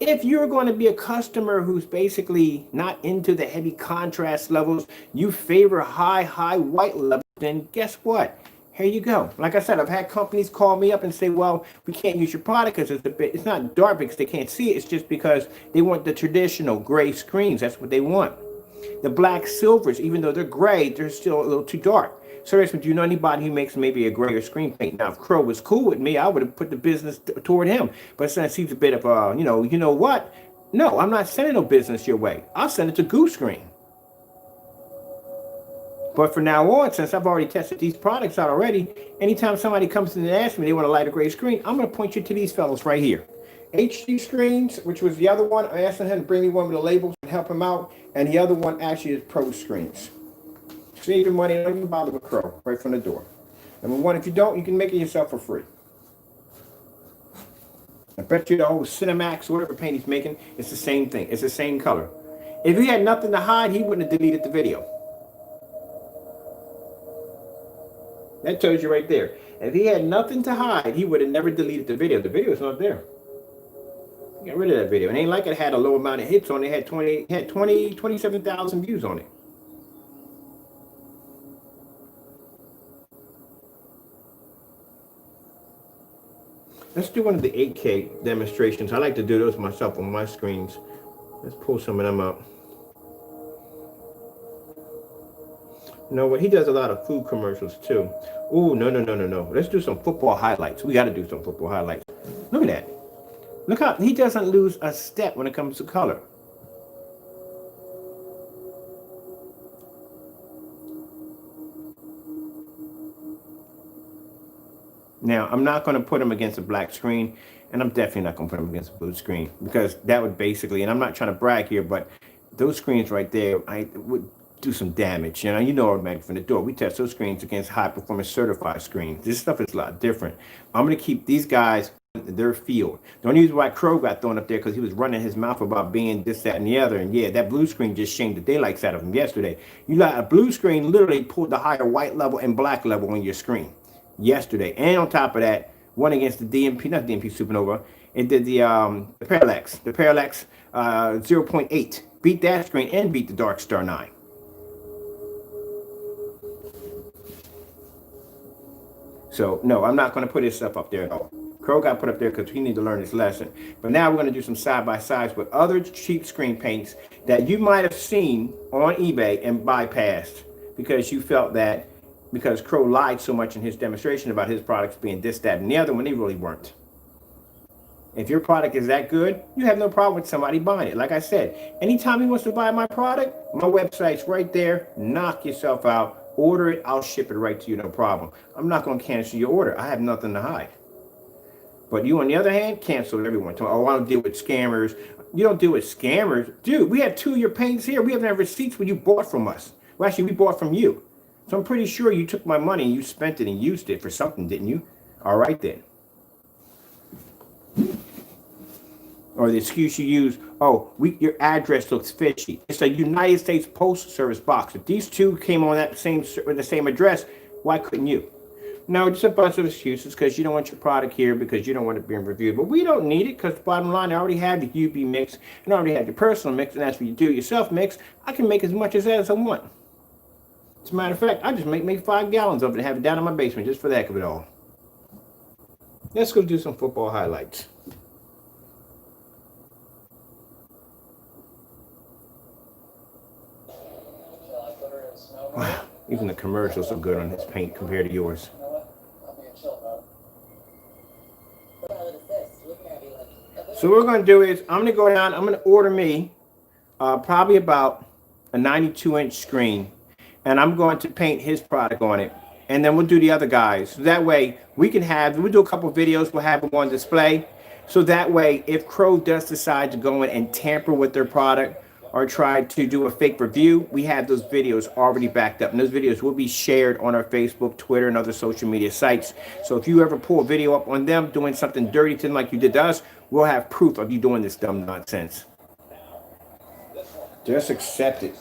if you're going to be a customer who's basically not into the heavy contrast levels, you favor high white levels, then guess what? Here you go. Like I said, I've had companies call me up and say, well, we can't use your product because it's not dark because they can't see it. It's just because they want the traditional gray screens. That's what they want. The black silvers, even though they're gray, they're still a little too dark. So do you know anybody who makes maybe a grayer screen paint? Now, if Crow was cool with me, I would have put the business toward him. But since he's a bit of a, you know what? No, I'm not sending no business your way. I'll send it to Goose Screen. But from now on, since I've already tested these products out already, anytime somebody comes in and asks me they want a lighter gray screen, I'm going to point you to these fellows right here. HD Screens, which was the other one. I asked him to bring me one with the labels and help him out. And the other one actually is Pro Screens. Save your money, don't even bother with Pro, right from the door. Number one, if you don't, you can make it yourself for free. I bet you the whole Cinemax, whatever paint he's making, it's the same thing. It's the same color. If he had nothing to hide, he wouldn't have deleted the video. That tells you right there. If he had nothing to hide, he would have never deleted the video. The video is not there. Get rid of that video. It ain't like it had a low amount of hits on it. It had 27,000 views on it. Let's do one of the 8K demonstrations. I like to do those myself on my screens. Let's pull some of them up. You know what? He does a lot of food commercials too. Ooh, no. Let's do some football highlights. We got to do some football highlights. Look at that. Look how he doesn't lose a step when it comes to color. Now, I'm not going to put him against a black screen, and I'm definitely not going to put him against a blue screen, because that would basically, and I'm not trying to brag here, but those screens right there, I would do some damage. You know, automatic from the door. We test those screens against high performance certified screens. This stuff is a lot different. I'm going to keep these guys in their field. The only reason why Crow got thrown up there because he was running his mouth about being this, that, and the other. And yeah, that blue screen just shamed the daylights out of him yesterday. You got a blue screen literally pulled the higher white level and black level on your screen yesterday. And on top of that, one against the DMP, not DMP Supernova, it did the Parallax. The Parallax 0.8 beat that screen and beat the Dark Star 9. So no, I'm not going to put his stuff up there at all. Crow got put up there because he needs to learn his lesson. But now we're going to do some side-by-sides with other cheap screen paints that you might have seen on eBay and bypassed because you felt that because Crow lied so much in his demonstration about his products being this, that, and the other when they really weren't. If your product is that good, you have no problem with somebody buying it. Like I said, anytime he wants to buy my product, my website's right there. Knock yourself out. Order it. I'll ship it right to you. No problem. I'm not going to cancel your order. I have nothing to hide. But you, on the other hand, cancel everyone. Oh, I don't deal with scammers. You don't deal with scammers. Dude, we have 2 of your paints here. We haven't had receipts when you bought from us. Well, actually, we bought from you. So I'm pretty sure you took my money and you spent it and used it for something, didn't you? All right, then. Or the excuse you use, oh, your address looks fishy. It's a United States Postal Service box. If these 2 came on that the same address, why couldn't you? No, just a bunch of excuses because you don't want your product here because you don't want it being reviewed. But we don't need it because bottom line, I already have the UB mix and I already have your personal mix, and that's what you do yourself mix. I can make as much as I want. As a matter of fact, I just make 5 gallons of it and have it down in my basement just for the heck of it all. Let's go do some football highlights. Wow, even the commercials are good on his paint compared to yours. So what we're going to do is I'm going to go down, I'm going to order me probably about a 92-inch screen, and I'm going to paint his product on it. And then we'll do the other guys. So that way we'll do a couple videos, we'll have them on display. So that way, if Crow does decide to go in and tamper with their product or try to do a fake review, we have those videos already backed up. And those videos will be shared on our Facebook, Twitter, and other social media sites. So if you ever pull a video up on them doing something dirty to them like you did to us, we'll have proof of you doing this dumb nonsense. Just accept it.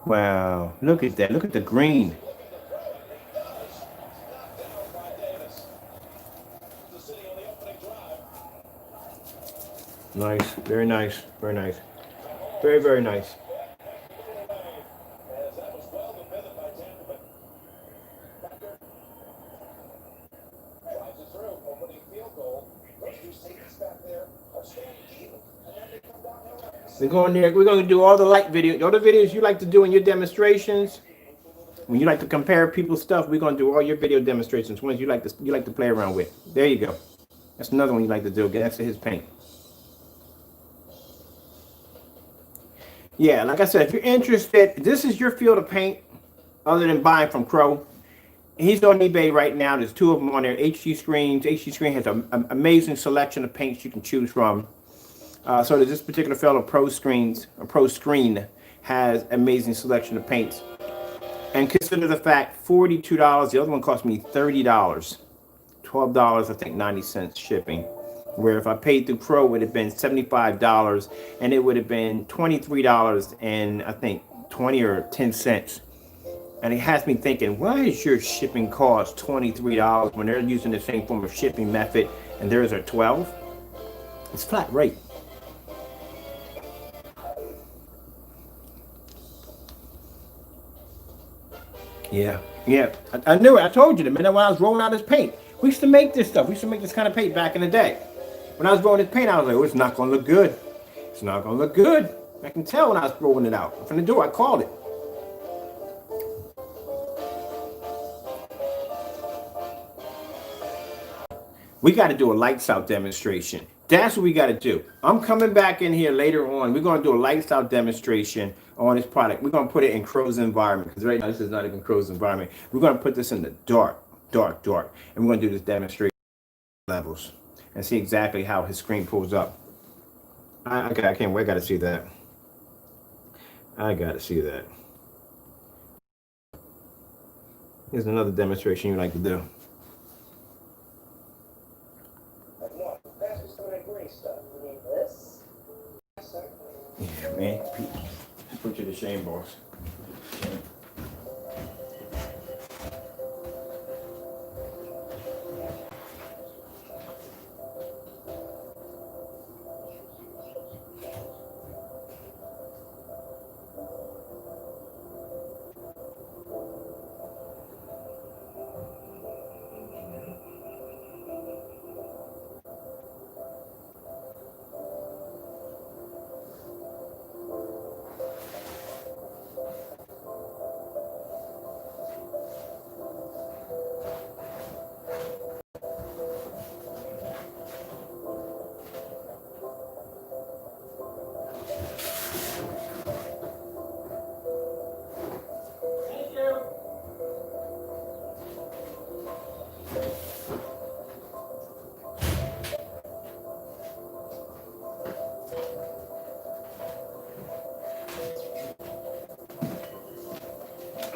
Wow, look at that. Look at the green. Nice, very nice, very nice. Very, very nice. We're going there. We're going to do all the light videos, all the videos you like to do in your demonstrations. When you like to compare people's stuff, we're going to do all your video demonstrations. Ones you like to play around with. There you go. That's another one you like to do. Get next to his paint. Yeah, like I said, if you're interested, this is your field of paint other than buying from Crow. He's on eBay right now. There's two of them on there, HD Screens. HD Screen has an amazing selection of paints you can choose from. So there's this particular fellow, Pro Screen, has amazing selection of paints. And consider the fact, $42. The other one cost me $30. $12, I think, 90 cents shipping. Where if I paid through Pro, it would have been $75, and it would have been $23 and I think 20 or 10 cents. And it has me thinking, why is your shipping cost $23 when they're using the same form of shipping method and theirs are $12? It's flat rate. Yeah. I knew it. I told you the minute when I was rolling out this paint. We used to make this stuff. We used to make this kind of paint back in the day. When I was rolling this paint, I was like, oh, it's not going to look good. It's not going to look good. I can tell when I was rolling it out. From the door, I called it. We got to do a lights out demonstration. That's what we got to do. I'm coming back in here later on. We're going to do a lights out demonstration on this product. We're going to put it in Crow's environment because right now this is not even Crow's environment. We're going to put this in the dark. And we're going to do this demonstration levels and see exactly how his screen pulls up. Okay, I can't wait. I got to see that. Here's another demonstration you like to do. Yeah, man. Put you to shame, boss.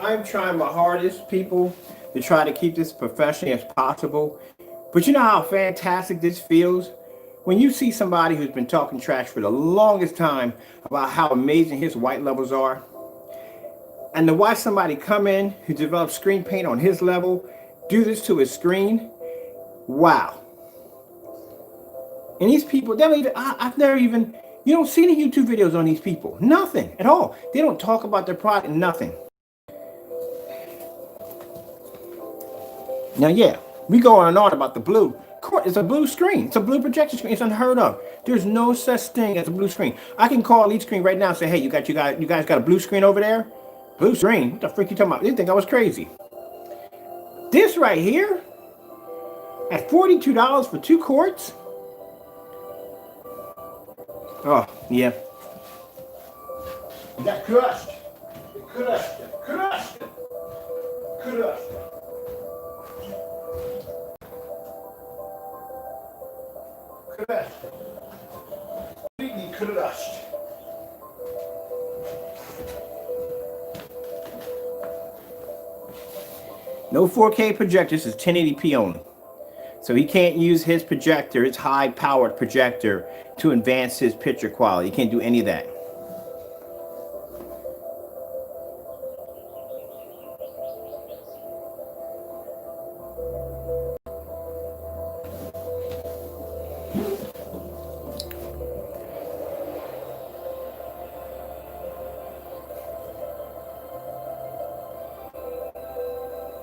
I'm trying my hardest, people, to try to keep this professional as possible. But you know how fantastic this feels? When you see somebody who's been talking trash for the longest time about how amazing his white levels are, and to watch somebody come in who developed screen paint on his level, do this to his screen, wow. And these people, they don't even, I've never even, you don't see any YouTube videos on these people. Nothing at all. They don't talk about their product, nothing. Now, yeah, we go on and on about the blue. It's a blue screen. It's a blue projection screen. It's unheard of. There's no such thing as a blue screen. I can call each screen right now and say, hey, you guys got a blue screen over there? Blue screen? What the freak you talking about? They think I was crazy. This right here, at $42 for 2 quarts? Oh, yeah. You got crushed. Crushed. Completely crushed. No 4K projector. This is 1080p only. So he can't use his projector, his high-powered projector, to advance his picture quality. He can't do any of that.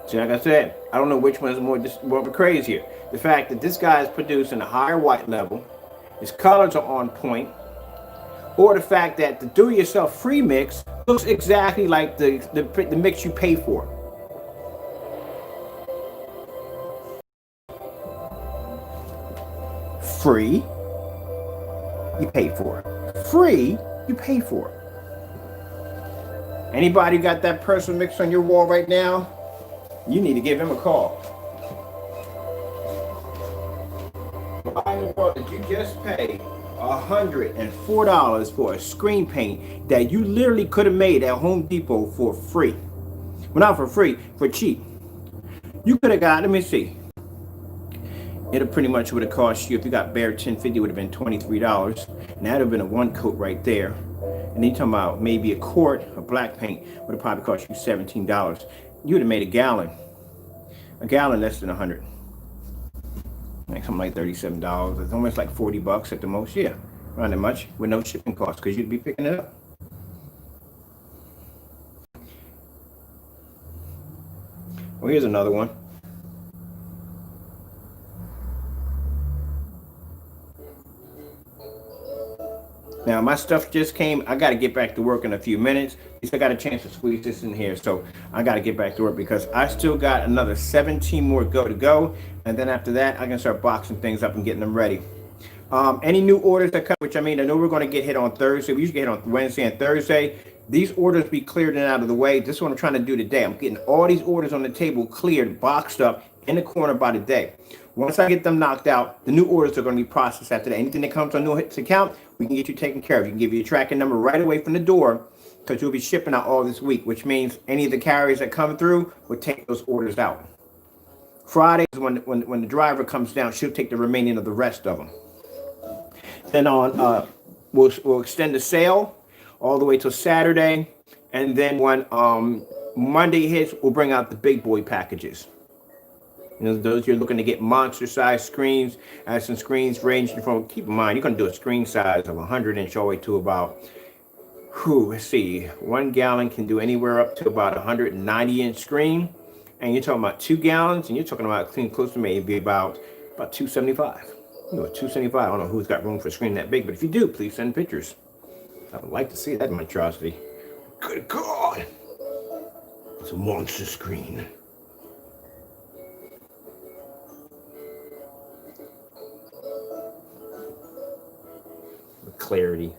See, like I said, I don't know which one is more crazier. The fact that this guy is producing a higher white level, his colors are on point, or the fact that the do-it-yourself free mix looks exactly like the mix you pay for. Free, you pay for. Free, you pay for. Anybody got that personal mix on your wall right now? You need to give him a call. Why in the world did you just pay $104 for a screen paint that you literally could have made at Home Depot for free? Well, not for free, for cheap. You could have got, let me see. It pretty much would have cost you, if you got bare 1050, would have been $23. And that would have been a one coat right there. And then you're talking about maybe a quart of black paint would have probably cost you $17. You would have made a gallon less than 100. Like something like $37. It's almost like 40 bucks at the most. Yeah, around that much with no shipping costs because you'd be picking it up. Well, here's another one. Now my stuff just came. I got to get back to work in a few minutes. At least I got a chance to squeeze this in here, so I got to get back to work because I still got another 17 more to go, and then after that I can start boxing things up and getting them ready. Any new orders that come, which I mean, I know we're going to get hit on Thursday. We usually get hit on Wednesday and Thursday. These orders be cleared and out of the way. This is what I'm trying to do today. I'm getting all these orders on the table cleared, boxed up in the corner by the day. Once I get them knocked out, the new orders are going to be processed after that. Anything that comes on new hits account, we can get you taken care of. You can give you a tracking number right away from the door because you'll be shipping out all this week, which means any of the carriers that come through will take those orders out. Friday is when the driver comes down, she'll take the remaining of the rest of them. Then on, we'll extend the sale all the way till Saturday, and then when Monday hits, we'll bring out the big boy packages. You know, those you're looking to get monster size screens, and some screens ranging from, keep in mind, you're going to do a screen size of 100-inch all the way to about, let's see, 1 gallon can do anywhere up to about 190-inch screen. And you're talking about 2 gallons, and you're talking about clean close to maybe about 275. You know, 275. I don't know who's got room for a screen that big, but if you do, please send pictures. I would like to see that monstrosity. Good God. It's a monster screen. With clarity.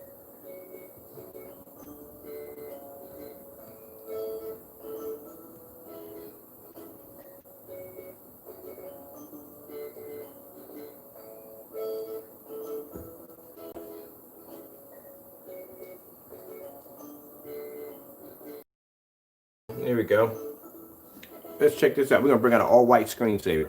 There we go. Let's check this out. We're going to bring out an all-white screensaver.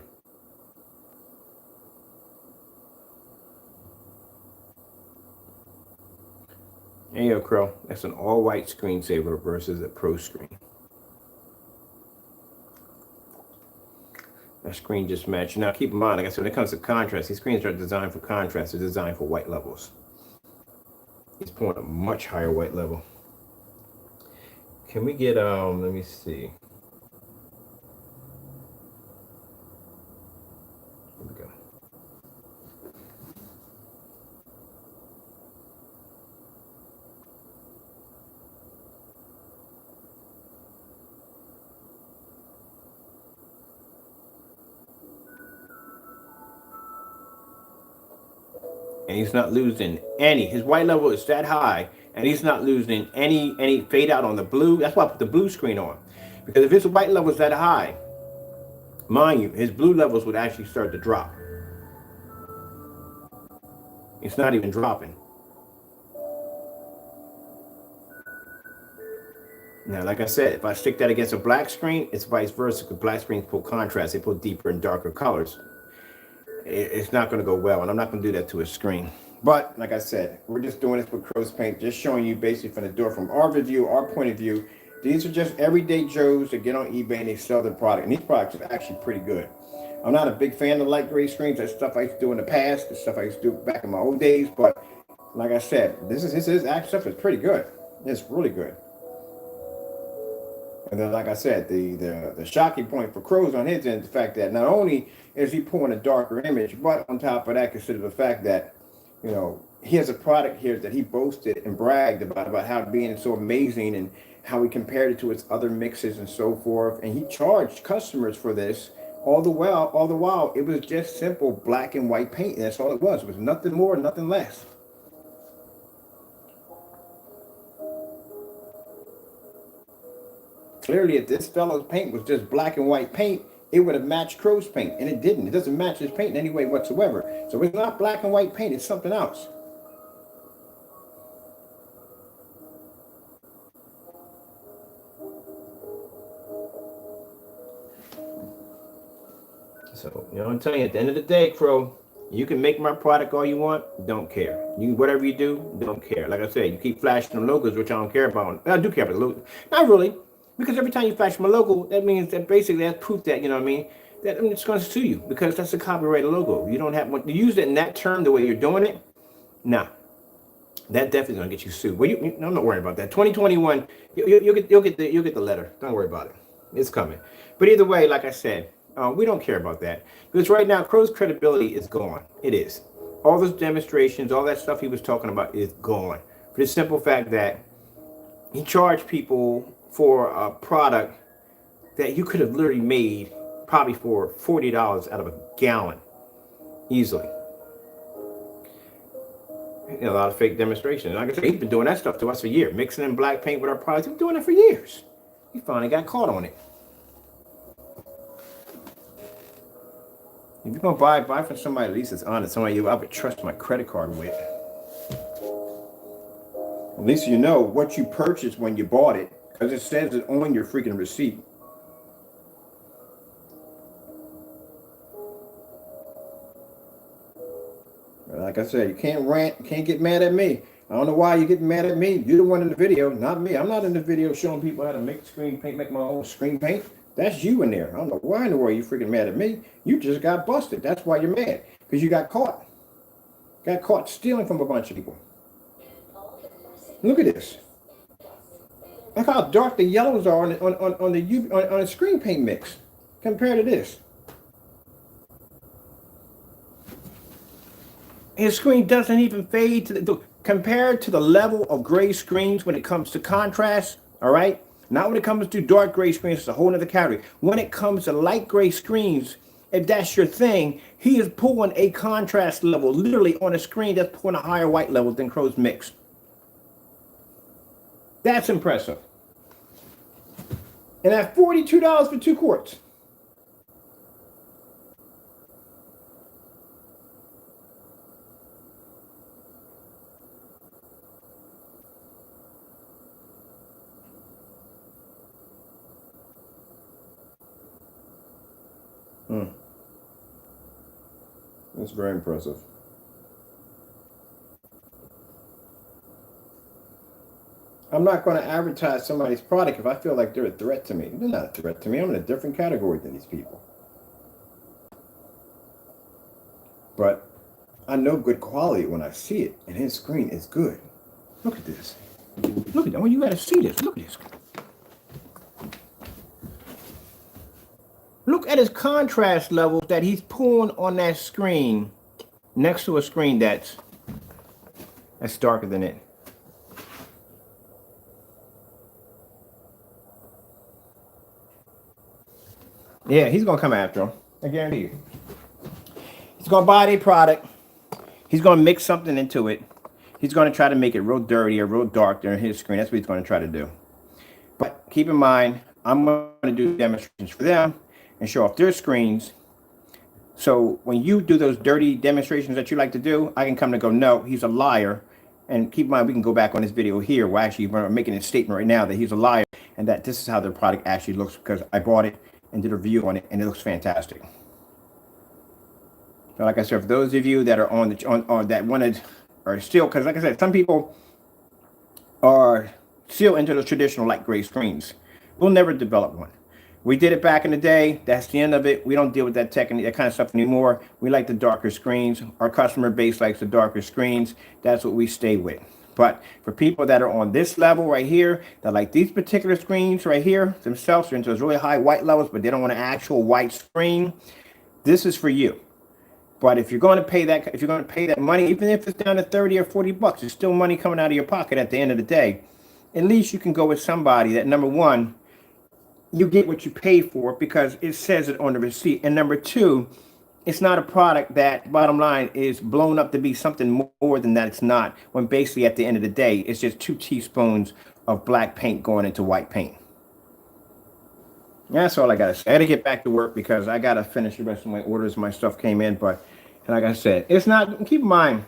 There you go, Crow. That's an all-white screensaver versus a pro screen. That screen just matched. Now, keep in mind, like I said, when it comes to contrast, these screens are designed for contrast. They're designed for white levels. It's pulling a much higher white level. Can we get, let me see. Here we go. And he's not losing any. His white level is that high, and he's not losing any fade out on the blue. That's why I put the blue screen on. Because if his white level is that high, mind you, his blue levels would actually start to drop. It's not even dropping. Now, like I said, if I stick that against a black screen, it's vice versa. Because black screens pull contrast. They pull deeper and darker colors. It's not going to go well, and I'm not going to do that to a screen. But like I said, we're just doing this with Crow's Paint, just showing you basically from the door, from our view, our point of view. These are just everyday Joes that get on eBay and they sell their product, and these products are actually pretty good. I'm not a big fan of light gray screens. That's stuff I used to do in the past. That's stuff I used to do back in my old days. But like I said, this actual stuff is pretty good. It's really good. And then, like I said, the shocking point for Crow's on his end is the fact that not only is he pulling a darker image, but on top of that, consider the fact that, you know, he has a product here that he boasted and bragged about how being so amazing and how he compared it to its other mixes and so forth. And he charged customers for this. All the while, it was just simple black and white paint. And that's all it was. It was nothing more, nothing less. Clearly, if this fellow's paint was just black and white paint, it would have matched Crow's paint, and it didn't. It doesn't match his paint in any way whatsoever. So it's not black and white paint, it's something else. So, you know, I'm telling you, at the end of the day, Crow, you can make my product all you want, don't care. You can, whatever you do, don't care. Like I said, you keep flashing the logos, which I don't care about. I do care about the logo. Not really, because every time you flash my logo, that means that basically that's proof that, you know what I mean, that it's going to sue you because that's a copyrighted logo. You don't have to use it in that term the way you're doing it. Nah, that definitely going to get you sued. Well, I'm not worried about that. 2021, you'll get the letter. Don't worry about it. It's coming. But either way, like I said, we don't care about that because right now Crow's credibility is gone. It is. All those demonstrations, all that stuff he was talking about is gone. For the simple fact that he charged people for a product that you could have literally made probably for $40 out of a gallon easily. You know, a lot of fake demonstrations. Like I said, he's been doing that stuff to us for years, mixing in black paint with our products. He's been doing it for years. He finally got caught on it. If you're gonna buy from somebody at least that's honest, somebody I would trust my credit card with. At least you know what you purchased when you bought it, because it says it on your freaking receipt. Like I said, you can't rant, you can't get mad at me. I don't know why you're getting mad at me. You're the one in the video, not me. I'm not in the video showing people how to make screen paint, make my own screen paint. That's you in there. I don't know why in the world you're freaking mad at me. You just got busted. That's why you're mad. Because you got caught. Got caught stealing from a bunch of people. Look at this. Look how dark the yellows are on the screen paint mix compared to this. His screen doesn't even fade compared to the level of gray screens when it comes to contrast, all right? Not when it comes to dark gray screens, it's a whole other category. When it comes to light gray screens, if that's your thing, he is pulling a contrast level literally on a screen that's pulling a higher white level than Crow's Mix. That's impressive. And at $42 for 2 quarts. That's very impressive. I'm not going to advertise somebody's product if I feel like they're a threat to me. They're not a threat to me. I'm in a different category than these people. But I know good quality when I see it, and his screen is good. Look at this. Look at that. Well, you got to see this. Look at this. Look at his contrast levels that he's pulling on that screen next to a screen that's darker than it. Yeah, he's going to come after him. I guarantee you. He's going to buy their product. He's going to mix something into it. He's going to try to make it real dirty or real dark there on his screen. That's what he's going to try to do. But keep in mind, I'm going to do demonstrations for them and show off their screens. So when you do those dirty demonstrations that you like to do, I can come to go, no, he's a liar. And keep in mind, we can go back on this video here where actually we're making a statement right now that he's a liar and that this is how their product actually looks because I bought it and did a review on it and it looks fantastic. So like I said, for those of you that are on that wanted or still, because like I said, some people are still into the traditional light gray screens. We'll never develop one. We did it back in the day. That's the end of it. We don't deal with that kind of stuff anymore. We like the darker screens. Our customer base likes the darker screens. That's what we stay with. But for people that are on this level right here, that like these particular screens right here themselves are into those really high white levels, but they don't want an actual white screen, this is for you. But if you're going to pay that, money, even if it's down to 30 or 40 bucks, it's still money coming out of your pocket at the end of the day. At least you can go with somebody that, number one, you get what you paid for because it says it on the receipt. And number two, it's not a product that, bottom line, is blown up to be something more than that it's not. When basically at the end of the day, it's just 2 teaspoons of black paint going into white paint. That's all I gotta say. I gotta get back to work because I gotta finish the rest of my orders. My stuff came in, but like I said, it's not. Keep in mind,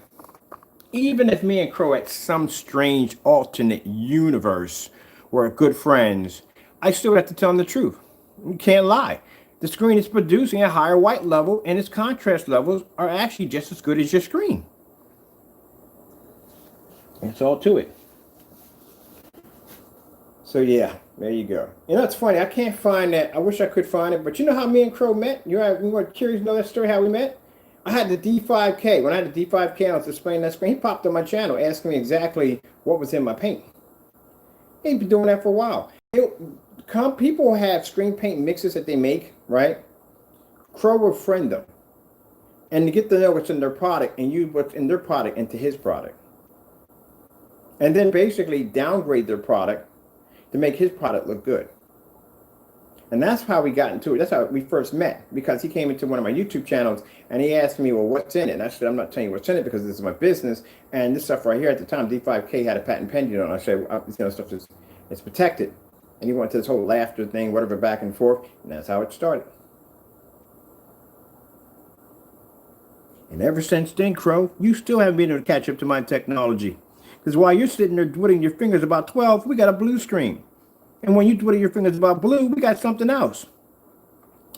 even if me and Crow at some strange alternate universe were good friends, I still have to tell him the truth. You can't lie. The screen is producing a higher white level, and its contrast levels are actually just as good as your screen. That's all to it. So yeah, there you go. You know, it's funny. I can't find that. I wish I could find it, but you know how me and Crow met? You were curious to know that story, how we met? I had the D5K. When I had the D5K, I was displaying that screen. He popped on my channel asking me exactly what was in my paint. He's been doing that for a while. People have screen paint mixes that they make, right? Crow will friend them. And to get to know what's in their product and use what's in their product into his product. And then basically downgrade their product to make his product look good. And that's how we got into it. That's how we first met, because he came into one of my YouTube channels and he asked me, well, what's in it? And I said, I'm not telling you what's in it because this is my business. And this stuff right here at the time, D5K had a patent pending on it. I said, this kind of stuff is it's protected. And he went to this whole laughter thing, whatever, back and forth. And that's how it started. And ever since then, Crow, you still haven't been able to catch up to my technology. Because while you're sitting there twiddling your fingers about 12, we got a blue screen. And when you twiddle your fingers about blue, we got something else.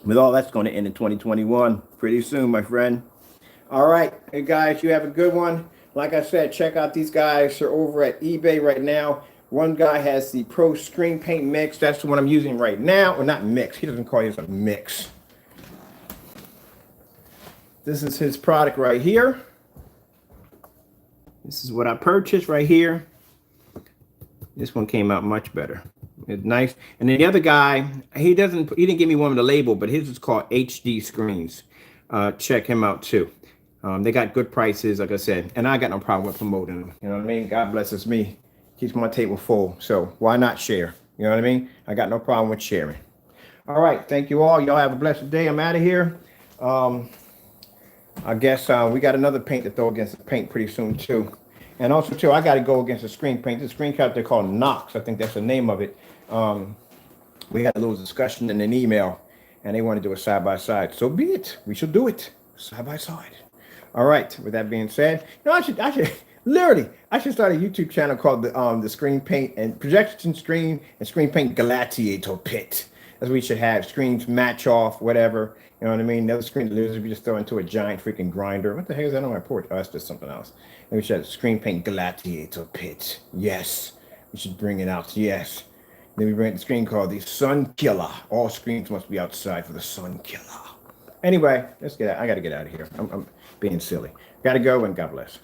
With all that's going to end in 2021 pretty soon, my friend. All right, hey guys, you have a good one. Like I said, check out these guys. They're over at eBay right now. One guy has the Pro Screen Paint Mix. That's the one I'm using right now. Or not Mix. He doesn't call it a mix. This is his product right here. This is what I purchased right here. This one came out much better. It's nice. And then the other guy, he didn't give me one with a label, but his is called HD Screens. Check him out too. They got good prices, like I said, and I got no problem with promoting them. You know what I mean? God blesses me, keeps my table full. So why not share? You know what I mean? I got no problem with sharing. All right, thank you all. Y'all have a blessed day. I'm out of here. I guess we got another paint to throw against the paint pretty soon too. And also too, I got to go against the screen paint. The screen character called Knox. I think that's the name of it. We had a little discussion in an email, and they want to do it side by side. So be it. We shall do it side by side. All right. With that being said, you know, I should start a YouTube channel called the Screen Paint and Projection Screen and Screen Paint Gladiator Pit. That's what we should have. Screens match off, whatever. You know what I mean? The other screen losers, we just throw into a giant freaking grinder. What the heck is that on my porch? Oh, that's just something else. And we should have Screen Paint Gladiator Pit. Yes. We should bring it out. Yes. Then we bring the screen called the Sun Killer. All screens must be outside for the Sun Killer. Anyway, let's get out. I got to get out of here. I'm being silly. Got to go, and God bless.